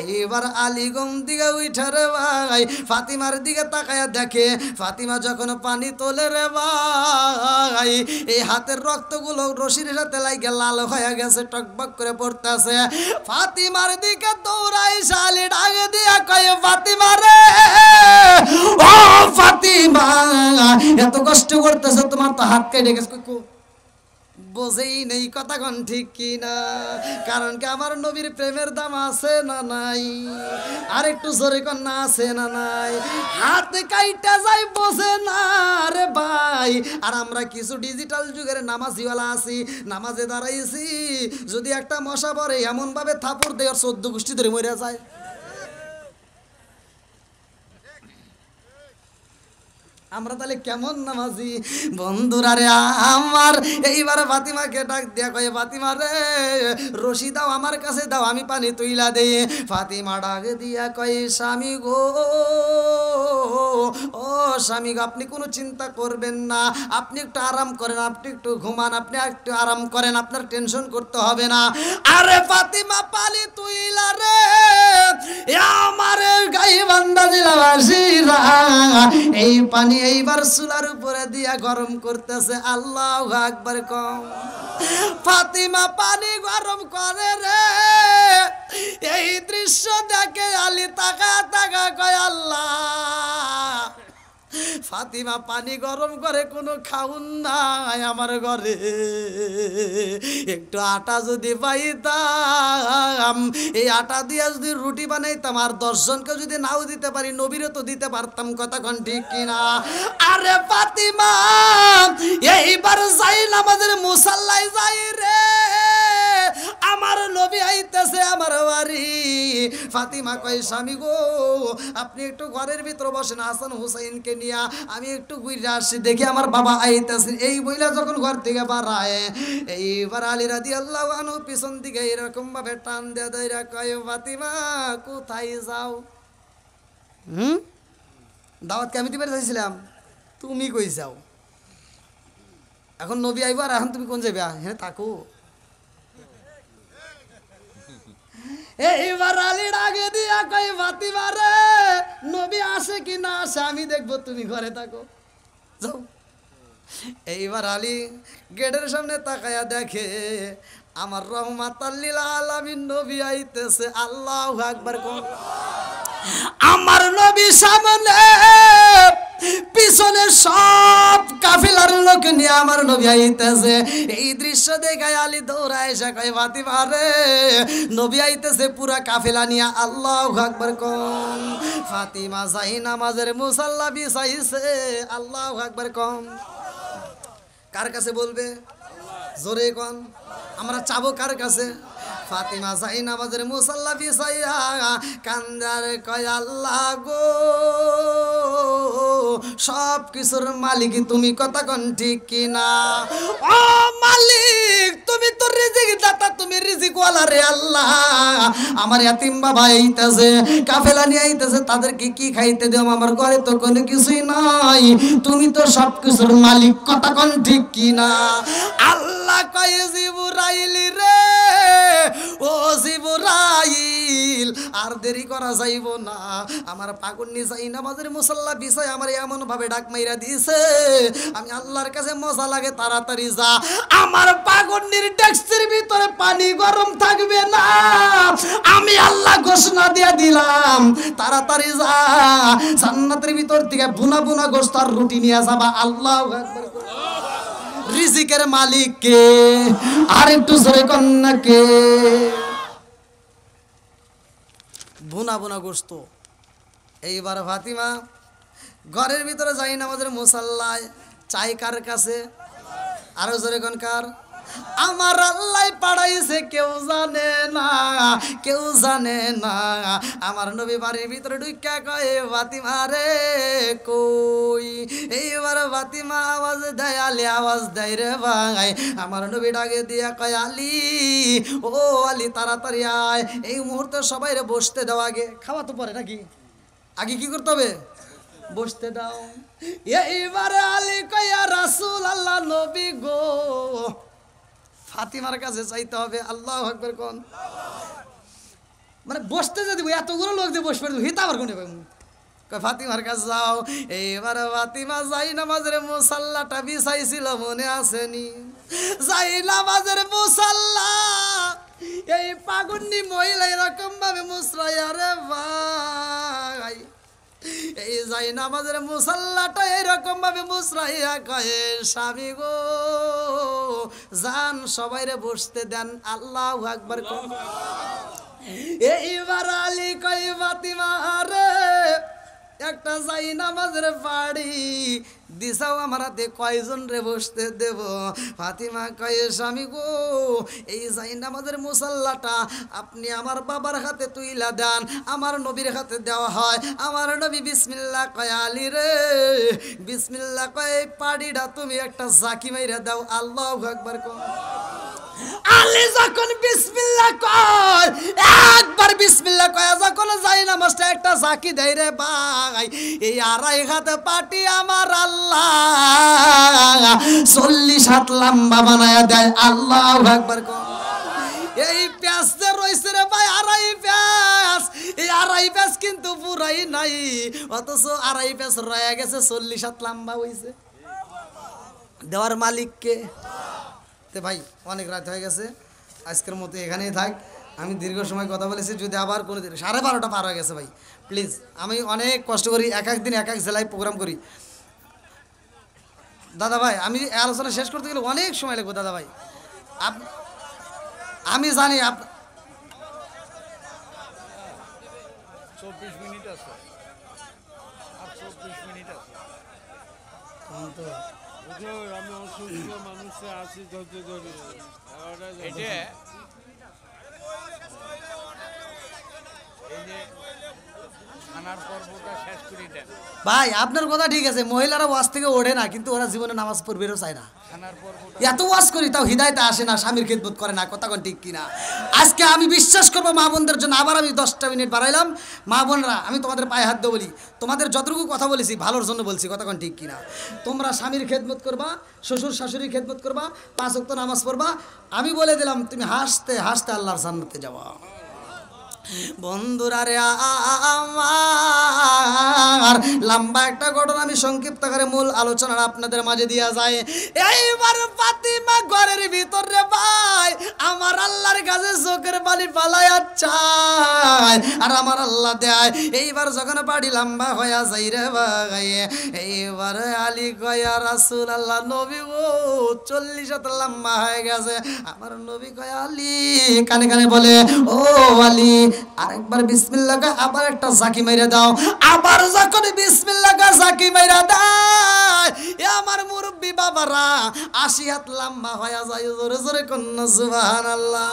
এইবার আলীগম দিকে উঠে রে ভাই ফাতিমার দিকে তাকায়া দেখে, ফাতিমা যখন পানি তোলে রে ভাই এই হাতের রক্তগুলো রশির সাথে লাগে লাল হয়ে গেছে, টকবক করে পড়তেছে। ফাতিমার দিকে দৌড়াই শালি ডাক দিয়া কয়, ফাতিমা রে ও ফাতিমা এত কষ্ট করতেছ, তোমার তো হাত কেটে গেছে। বোঝেই নেই, কথা কোন ঠিক কিনা। কারণ কি আমার নবীর প্রেমের দাম আছে না নাই, আর একটু জোরে কন্যা আছে না নাই। হাত কাইটা যাই, বোঝে না রে ভাই। আর আমরা কিছু ডিজিটাল যুগের নামাজিওয়ালা আছি, নামাজে দাঁড়াইছি, যদি একটা মশা পড়ে এমন ভাবে থাপড় দেয় 14 গোষ্ঠী ধরে মরে যায়। আমরা তাহলে কেমন নামাজি বন্ধুরা রে আমার। এইবার ফাতিমাকে ডাক দিয়া কয়ে ফাতিমা রে রশি দাও আমার কাছে দাও আমি পানি তুইলা দেই। ফাতিমা ডাক দিয়া কয়ে স্বামী গো ও স্বামী গো আপনি কোনো চিন্তা করবেন না, আপনি একটু আরাম করেন, আপনি একটু ঘুমান, আপনি একটু আরাম করেন, আপনার টেনশন করতে হবে না। আরে ফাতিমা পানি তুইলা রে আমার গাইবান্ধা জেলাবাসীরা এই পানি এইবার চুলার উপরে দিয়া গরম করতেছে। আল্লাহু আকবার কম। ফাতিমা পানি গরম করে রে, এই দৃশ্য দেখে আলী তাকা তাকা কয় আল্লাহ। ফাতিমা পানি গরম করে কোনো খাউন নাই আমার ঘরে, একটু আটা যদি পাইতাম এই আটা দিয়ে যদি রুটি বানাইতাম আর 10 জনকে যদি নাও দিতে পারি নবীরও তো দিতে পারতাম, কথা কোন ঠিক কিনা? আরে ফাতিমা এইবার যাই নামাজের মুসাল্লায় যাই রে, আমার নবী আইতেছে আমার বাড়ি। ফাতিমা কয় স্বামী গো আপনি একটু ঘরের ভিতর বসেন, হাসান হুসাইনকে নিয়া আমি একটু ঘুরে আসি দেখি আমার বাবা আইতেছে। এই বইলা যখন ঘর থেকে বাড়ায় এইবার আলী রাদিয়াল্লাহু আনহু পিছন দিকে এরকম ভাবে টান দিয়ে ধইরা কয় ফাতিমা কোথায় যাও? দাওয়াতকে আমি দিতে চাইছিলাম, তুমি কই যাও? এখন নবী আইবার, এখন তুমি কোন যাবে? হ্যাঁ থাকো। এইবার আলী ডাকে দিয়া কই ফাতিমা রে নবী আসে কি না আসে আমি দেখবো, তুমি ঘরে থাকো যাও। এইবার আলী গেটের সামনে তাকায়া দেখে আমার রহমাতাল লিল আলামিন নবী আইতেছে। আল্লাহু আকবার কোন। আমার নবী সামনে পিছনে সব কাফেলার লোক নিয়ে আমার নবী আইতেছে। এই দৃশ্য দেখে আলী দৌড়ায় এসে কয় ফাতিমা রে নবী আইতেছে পুরা কাফেলা নিয়ে। আল্লাহু আকবার কোন। ফাতিমা যাই নামাজের মুসাল্লা বিছাইছে। আল্লাহু আকবার কোন। কার কাছে বলবে? জোরে কোন। আমরা চাবো কার কাছে? ফাতিমা যাই নামাজের মুসাল্লা বিছাইয়া কান্দার কয় আল্লাহ গো সব কিছুর মালিক তুমি, কথা কোন ঠিক কিনা? ও মালিক তুমি তো রিজিক দাতা, তুমি রিজিক ওয়ালা রে আল্লাহ। আমার ইয়াতিম বাবা আইতাছে, কাফেলা নিয়ে আইতাছে, তাদেরকে কি খাইতে দেব? আমার ঘরে তো কোনো কিছুই নাই, তুমি তো সব কিছুর মালিক, কথা কোন ঠিক কিনা? আল্লাহ কয় জিবরাইল রে ও জিবরাইল আর দেরি করা যাইব না। আমার পাগন্নি যাই নামাজের মুসাল্লা বিষয় আমার এমন ভাবে ডাক মাইরা দিয়েছে আমি আল্লাহর কাছে মজা লাগে, তাড়াতাড়ি যা। আমার পাগন্নির ডেস্কের ভিতরে পানি গরম থাকবে না, আমি আল্লাহ ঘোষণা দিয়ে দিলাম তাড়াতাড়ি যা, জান্নাতের ভিতর থেকে বুনা বুনা গোশত আর রুটি নিয়ে যাবা। আল্লাহু আকবার। রিজিকের মালিক কে? আর একটু জোরে কন্যা কে? বুনা বুনা গোশত। এইবার ফাতিমা ঘরের ভিতরে যাই নামাজের মুসাল্লায় চাই কার কাছে? আরো জোরে কোন কার? আমার আল্লাহ পাড়াইছে কেউ জানে না, কেউ জানে না। আমার নবী বাড়ির ভিতরে ঢুকা কয় ফাতিমা রে কই? এইবার ফাতিমা আওয়াজ দেয়, আলী আওয়াজ দেয় রে ভাই। আমার নবী ডাকে দিয়া কয় আলী ও আলী তাড়াতাড়ি আয়, এই মুহূর্তে সবাই রে বসতে দাও। আগে খাওয়া তো পরে নাকি, আগে কি করতে হবে? বসতে দাও। এইবারে আলী কয়া রাসূল আল্লাহ নবী গো ফাতিমার কাছে চাইতে হবে। আল্লাহু আকবার কোন। মানে বসতে যদি এতগুলো লোক দিয়ে বসবে হিতা আবার কোনে ফাতিমার কাছে যাও। এইবার ফাতিমা যাই নামাজের মুসাল্লাটা বিছাইছিল মনে আসেনি? যাই নামাজের মুসাল্লা এই পাগন্নি মহিলা এরকম ভাবে মুসরাইয়া রে ভাই, এই যাই নামাজের মুসাল্লাটা এরকম ভাবে মুসরাইয়া কয়ে স্বামী গো জান সবাই রে বসতে দেন। আল্লাহু আকবার কোন। এইবার আলী কয় ফাতিমা রে একটা যাই নামাজের বাড়ি দিছাও আমার হাতে কয়জন রে বসতে দেব। ফাতিমা কয়ে স্বামী গো এই যাই নামাজের মুসাল্লাটা আপনি আমার বাবার হাতে তুইলা দেন, আমার নবীর হাতে দেওয়া হয়। আমার নবী বিসমিল্লাহ কয় আলী রে বিসমিল্লাহ কয় পাড়িটা তুমি একটা জাকি মাইরা দাও। আল্লাহু আকবার কও। আলী যখন বিসমিল্লাহ কয় একবার বিসমিল্লাহ কয় যখন যাই নামাজটা একটা জাকি দেয় রে ভাই, এই আড়াই হাতে পাটি আমার আল্লাহ 40 হাত লম্বা বানায়া দেয়। আল্লাহু আকবার কও। এই প্যাঁচ যে রয়েছে রে ভাই আড়াই প্যাঁচ, এই আড়াই প্যাঁচ কিন্তু পুরাই নাই, অথচ আড়াই প্যাঁচ রয়ে গেছে 40 হাত লম্বা হয়েছে। দেওয়ার মালিককে। ভাই অনেক রাত হয়ে গেছে, আজকের মতো এখানেই থাক। আমি দীর্ঘ সময় কথা বলেছি, যদি আবার কোনো দিন 12:30 পার হয়ে গেছে ভাই প্লিজ। আমি অনেক কষ্ট করি, এক এক দিন এক এক জেলায় প্রোগ্রাম করি দাদা ভাই। আমি আলোচনা শেষ করতে গেলে অনেক সময় লাগবে দাদা ভাই। আমি জানি 24 মিনিট আছে, আর 24 মিনিট আছে। আমি অসুস্থ মানুষে আছি ধরতে ধরে খানার পর্বটা শেষ করি দেন ভাই। আপনার কথা ঠিক আছে, মহিলারা ওয়াজ থেকে ওঠে না, কিন্তু ওরা জীবনে নামাজ পড়বেও চায় না। এত ওয়াজ করি তাও হিদায়তে আসে না, স্বামীর খেদমত করে না। কথা কোন ঠিক কিনা? আজকে আমি বিশ্বাস করবো মা বোনদের জন্য আবার আমি 10টা মিনিট বাড়াইলাম। মা বোনরা আমি তোমাদের পায়ে হাত দিয়ে বলি, তোমাদের যতটুকু কথা বলেছি ভালোর জন্য বলছি। কথা কোন ঠিক কিনা? তোমরা স্বামীর খেদমত করবা, শ্বশুর শাশুড়ির খেদমত করবা, 5 ওয়াক্ত নামাজ পড়বা। আমি বলে দিলাম তুমি হাসতে হাসতে আল্লাহর জান্নাতে যাওয়া। বন্ধুরা রে আমার লম্বা একটা ঘটনা আমি সংক্ষিপ্ত করে মূল আলোচনা আপনাদের মাঝে দিয়া যায়। এইবার ফাতিমা ঘরের ভিতর রে ভাই আমার আল্লাহর কাছে চোখের পানি পালায়া চায়, আর আমার আল্লাহ দেয়। এইবার যখন বাড়ি লম্বা হইয়া যাই রে ভাই, এইবার আলী কয়া রাসূল আল্লাহ নবী ও 40 হাত লম্বা হয়ে গেছে। আমার নবী কয় আলী কানে কানে বলে ও আলী আরেকবার বিসমিল্লাহ কয় আবার একটা জাকি মাইরা দাও। আবার যখন বিসমিল্লাহ কয় জাকি মাইরা দেয়, এ আমার মুরব্বি বাবারা 80 হাত লম্বা হয়ে যায়। জোরে জোরে কন্যা সুবহানাল্লাহ।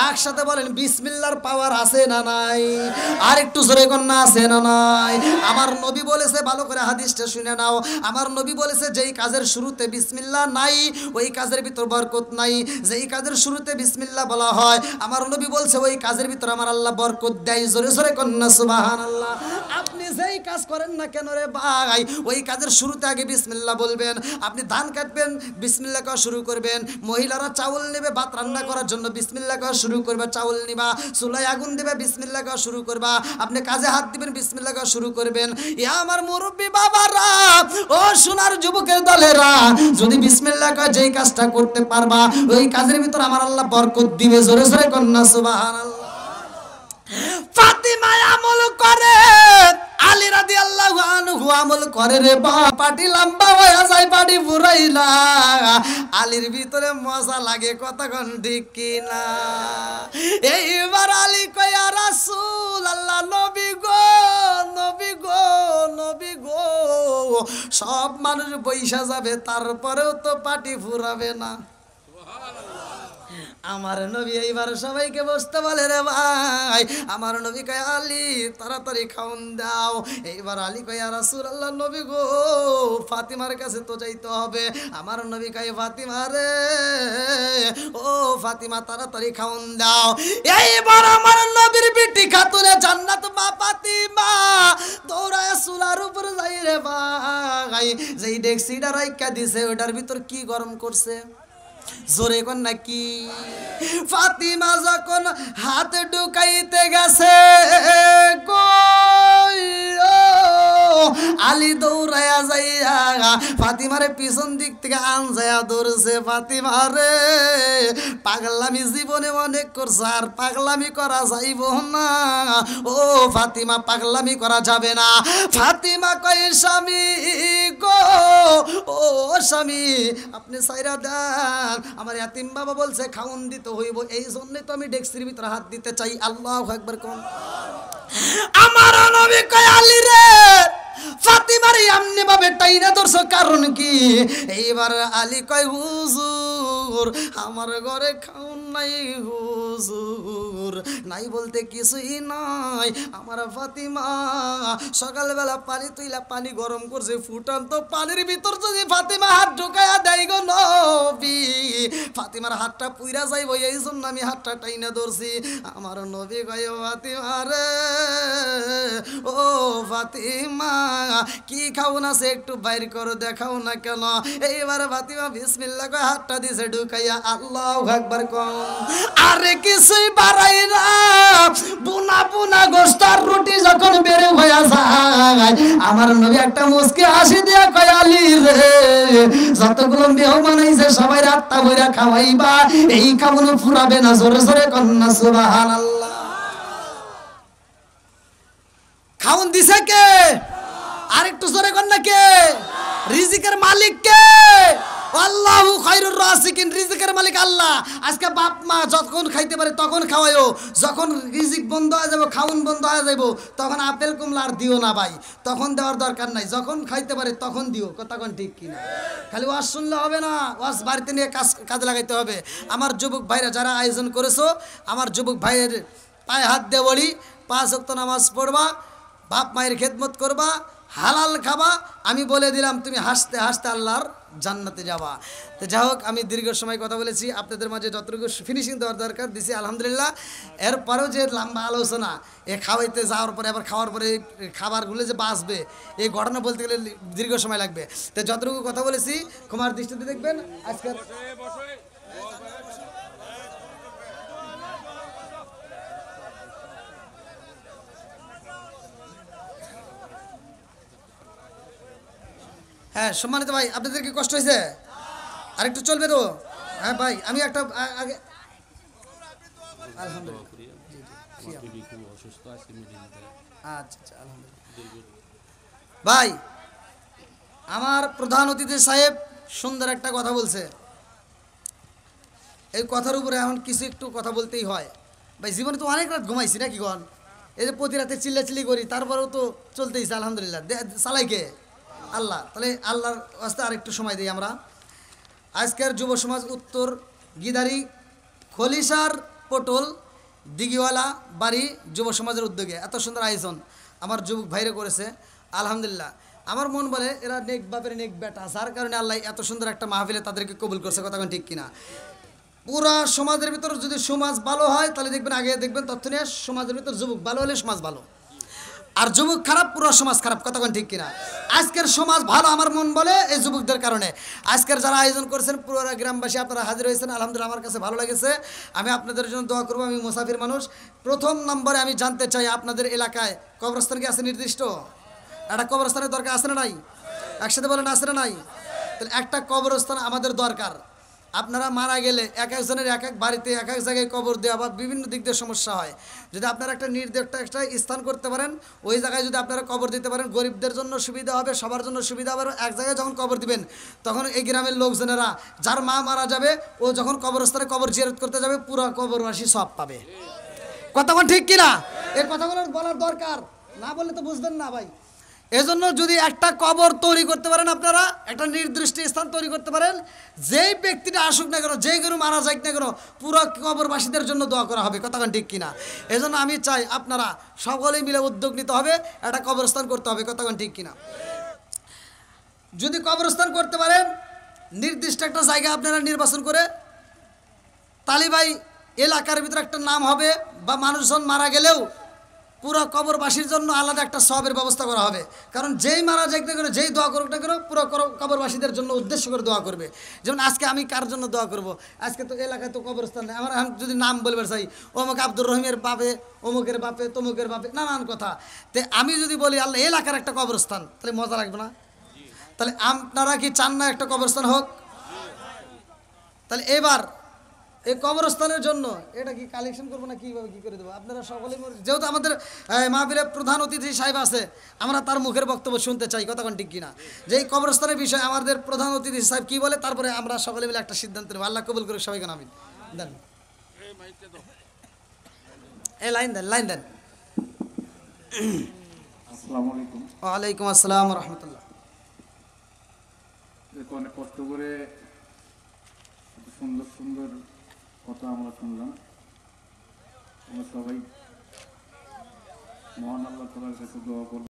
একসাথে বলেন বিসমিল্লাহর পাওয়ার আছে না নাই? আর একটু জোরে কন্যা আছে না নাই? আমার নবী বলেছে, ভালো করে হাদিসটা শুনে নাও। আমার নবী বলেছে যেই কাজের শুরুতে বিসমিল্লাহ নাই ওই কাজের ভিতর বরকত নাই। যেই কাজের শুরুতে বিসমিল্লাহ বলা হয় আমার নবী বলছে ওই কাজের ভিতর আমার আল্লাহ বরকত দেয়। জোরে জোরে কন্যা সুবহানাল্লাহ। আপনি যেই কাজ করেন না কেন রে ভাই ওই কাজের শুরুতে আগে বিসমিল্লাহ বলবেন। আপনি ধান কাটবেন বিসমিল্লাহ করা শুরু করবেন। মহিলারা চাউল নেবে ভাত রান্না করার জন্য বিসমিল্লাহ করা শুরু করবে, চাউল নিবা। চুলায় আগুন দেবে বিসমিল্লাহ করা শুরু করবা। আপনি কাজে হাত দিবেন বিসমিল্লাহ করা শুরু করবেন। এ আমার মুরব্বি বাবারা ও সোনার যুবকের দলেরা, যদি বিসমিল্লাহ কয় যেই কাজটা করতে পারবা ওই কাজের ভিতর আমার আল্লাহ বরকত দিবে। জোরে জোরে কন্যা সুবহানাল্লাহ। ফাতিমা আমল করে, আলী রাদিয়াল্লাহু আনহু আমল করে রে বাপ। পাটি লম্বা হয়ে যায় পাটি পুরাই না। আলীর ভিতরে মজা লাগে, কথা কোন ঠিক কিনা? এইবার আলী কয় ইয়া রাসূলুল্লাহ নবী গো নবী গো নবী গো, সব মানুষ বইসা যাবে তারপরেও তো পাটি ফুরাবে না। আমার নবী এইবার সবাইকে বসতে বলে রে ভাই। আমার নবী কয় আলী তাড়াতাড়ি খাওন দাও। এইবার আলী কয় ইয়া রাসূলুল্লাহ নবী গো ফাতিমার কাছে তো যাইতে হবে। আমার নবী কয় ফাতিমা রে ও ফাতিমা তাড়াতাড়ি খাওন দাও। এইবার আমার নবীর বিটি খাতুনে জান্নাত মা ফাতিমা দৌড়ায় চুলার উপর যাই রে ভাই। যেই ডেকসিটা রাইখা দিছে ওটার ভিতর কি গরম করছে? জোরে কোন নাকি? ফাতিমা যখন হাত ঢুকাইতে গেছে আলী দৌড়ায়া যাইয়া ফাতিমারে পিছন দিক থেকে আনজায়া ধরছে। ফাতিমারে পাগলামি জীবনে অনেক করছে, আর পাগলামি করা যাইব না। ও ফাতিমা পাগলামি করা যাবে না। ফাতিমা কয় স্বামী গো ও স্বামী আপনি সাইরা দেন, আমার ইয়াতিম বাবা বলছে খাউন দিতে হইব, এই জন্যই তো আমি ডেক্সির ভিতরে হাত দিতে চাই। আল্লাহু আকবার কোন। আমার নবী কয় আলী রে ফাতিমার এমনি ভাবে টাইনা ধরছো কারণ কি? এইবার আলী কয় হুজুর আমার ঘরে খাউন নাই হুজুর। নাই বলতে কিছুই নাই, আমার ফাতিমা সকালবেলা পানি তুইলা পানি গরম করছে, ফুটান্ত পানির ভিতর যদি ফাতিমা হাত ঢুকায়া দেয় গো নবী, ফাতিমার হাতটা পুইরা যাইব, এই জন্য আমি হাতটা টাইনা ধরছি। আমার নবী কয় ফাতিমা রে, ও ফাতিমা কি খাও না সে একটু বাইর করো, দেখাও না কেন? এইবার ফাতিমা বিসমিল্লাহ কয় হাতটা দিছে ঢুকাইয়া, আল্লাহু আকবার কও। আরে কিছুই বাড়াই না, বুনা বুনা গোস্তার রুটি যখন বেড়ে হইয়া যায়, আমার নবী একটা মুস্কি হাসি দিয়া কয় আলী রে, যতগুলো মেহমান আইছে সবাই রাতটা বইরা খাওয়াইবা, এই খাওয়ানো ফুরাবে না, জোরে জোরে কন্যা সুবহানাল্লাহ। খাওন দিছে কে? আরেকটু জোরে কন্যা কে? রিজিকের মালিক কে? আল্লাহু খায়রুর রাযিকিন, রিজিকের মালিক আল্লাহ। আজকে বাপ মা যখন খাইতে পারে তখন খাওয়ায়ও, যখন রিজিক বন্ধ হয়ে যাবে, খাওন বন্ধ হয়ে যাবে, তখন আপেল কমলা আর দিও না ভাই, তখন দেওয়ার দরকার নাই। যখন খাইতে পারে তখন দিও, তখন ঠিক কিনা? খালি ওয়াজ শুনলে হবে না, ওয়াজ বাড়িতে নিয়ে কাজে লাগাইতে হবে। আমার যুবক ভাইরা যারা আয়োজন করেছো, আমার যুবক ভাইয়ের পায়ে হাত দিয়ে বলি, 5 ওয়াক্ত নামাজ পড়বা, বাপ মায়ের খেদমত করবা, হালাল খাবা। আমি বলে দিলাম তুমি হাসতে হাসতে আল্লাহর জান্নাতে যাবা। তো যাই হোক, আমি দীর্ঘ সময় কথা বলেছি, আপনাদের মাঝে যতটুকু ফিনিশিং দেওয়ার দরকার দিছি আলহামদুলিল্লাহ। এরপরেও যে লম্বা আলোচনা, এ খাওয়াইতে যাওয়ার পরে আবার খাওয়ার পরে খাবারগুলো যে বাঁচবে, এই ঘটনা বলতে গেলে দীর্ঘ সময় লাগবে। তো যতটুকু কথা বলেছি ক্ষমার দৃষ্টিতে দেখবেন। আজকের হ্যাঁ সম্মানিত ভাই, আপনাদের কি কষ্ট হয়েছে? আরেকটু চলবে তো? হ্যাঁ ভাই, আমি একটা আগে আলহামদুলিল্লাহ আচ্ছা আচ্ছা আলহামদুলিল্লাহ। ভাই, আমার প্রধান অতিথি সাহেব সুন্দর একটা কথা বলছে, এই কথার উপরে এখন কিছু একটু কথা বলতেই হয়। ভাই জীবনে তো অনেক রাত ঘুমাইছি নাকি গন, এই যে প্রতি রাতে চিল্লাচিল্লি করি, তারপরেও তো চলতেইছে আলহামদুলিল্লাহ। চালাইকে আল্লাহ, তাহলে আল্লাহর রাস্তায় আরেকটু সময় দিই আমরা। আজকের যুব সমাজ উত্তর গিদারি খলিশার পটল দিঘিওয়ালা বাড়ি যুব সমাজের উদ্যোগে এত সুন্দর আয়োজন আমার যুবক ভাইরে করেছে আলহামদুলিল্লাহ। আমার মন বলে এরা নেক বাপের নেক বেটা, যার কারণে আল্লাহ এত সুন্দর একটা মাহফিলে তাদেরকে কবুল করছে। কথা ঠিক কিনা? পুরা সমাজের ভিতর যদি সমাজ ভালো হয় তাহলে দেখবেন, আগে দেখবেন তথ্য নিয়ে, সমাজের ভিতর যুবক ভালো হলে সমাজ ভালো, আর যুবক খারাপ পুরো সমাজ খারাপ। কথা ঠিক কিনা? আজকের সমাজ ভালো আমার মন বলে এই যুবকদের কারণে। আজকের যারা আয়োজন করেছেন পুরো গ্রামবাসী আপনারা হাজির হয়েছেন আলহামদুলিল্লাহ, আমার কাছে ভালো লেগেছে। আমি আপনাদের জন্য দোয়া করবো। আমি মুসাফির মানুষ। প্রথম নম্বরে আমি জানতে চাই, আপনাদের এলাকায় কবরস্থান কি আছে নির্দিষ্ট? একটা কবরস্থানের দরকার আছে না নাই? একসাথে বলেন আছে না নাই? তাহলে একটা কবরস্থান আমাদের দরকার। আপনারা মারা গেলে এক একজনের এক এক বাড়িতে এক এক জায়গায় কবর দেওয়া বা বিভিন্ন দিক দিয়ে সমস্যা হয়। যদি আপনারা একটা নির্দিষ্ট একটা স্থান করতে পারেন, ওই জায়গায় যদি আপনারা কবর দিতে পারেন, গরিবদের জন্য সুবিধা হবে, সবার জন্য সুবিধা হবে। এক জায়গায় যখন কবর দিবেন তখন এই গ্রামের লোকজনেরা, যার মা মারা যাবে, ও যখন কবরস্থানে কবর জিয়ারত করতে যাবে, পুরো কবরবাসী সব পাবে। কথা ঠিক কিনা? এই কথাগুলো বলার দরকার, না বললে তো বুঝবেন না ভাই। এজন্য যদি একটা কবর তৈরি করতে পারেন, আপনারা একটা নির্দিষ্ট স্থান তৈরি করতে পারেন, যেই ব্যক্তিটা আসুক না কেন, যেই গরু মারা যাক না কেন, পুরো কবরবাসীদের জন্য দোয়া করা হবে। কথা ঠিক কিনা? এজন্য আমি চাই আপনারা সকলেই মিলে উদ্যোগ নিতে হবে, একটা কবরস্থান করতে হবে। কথা ঠিক কিনা? যদি কবরস্থান করতে পারেন, নির্দিষ্ট একটা জায়গা আপনারা নির্বাচন করে, তাহলে ভাই এলাকার ভিতরে একটা নাম হবে, বা মানুষজন মারা গেলেও পুরো কবরবাসীর জন্য আলাদা একটা সবের ব্যবস্থা করা হবে। কারণ যেই মারা যাক না কেন, যেই দোয়া করুক না কেন, পুরো কবরবাসীদের জন্য উদ্দেশ্য করে দোয়া করবে। যেমন আজকে আমি কার জন্য দোয়া করব? আজকে তো এলাকায় তো কবরস্থান নেই, আমার যদি নাম বলবার চাই, অমুক আব্দুর রহিমের বাপে, অমুকের বাপে, তমুকের বাপে, নানান কথা। তো আমি যদি বলি আল্লাহ এলাকার একটা কবরস্থান, তাহলে মজা লাগবে না? তাহলে আপনারা কি চান না একটা কবরস্থান হোক? তাহলে এবার এই কবরস্থানের জন্য এটা কি কালেকশন করবো না কীভাবে কী করে দেবো? আপনারা সকলেই, যেহেতু আমাদের মাহফিলে প্রধান অতিথি সাহেব আছে, আমরা তার মুখের বক্তব্য শুনতে চাই। কথা ঠিক কিনা? যে এই কবরস্থানের বিষয়ে আমাদের প্রধান অতিথি সাহেব কী বলে, তারপরে আমরা সকলে মিলে একটা সিদ্ধান্ত নেব। আল্লাহ কবুল করে সবাইকে আমিন। দেন এই লাইন দেন, লাইন দেন। আসসালামু আলাইকুম। ওয়ালাইকুম আসসালাম রহমতুল্লাহ। দেখো, অনেক কষ্ট করে এত সুন্দর সুন্দর কথা আমরা শুনলাম। আমরা সবাই মহান আল্লাহ তাআলার কাছে দোয়া করব।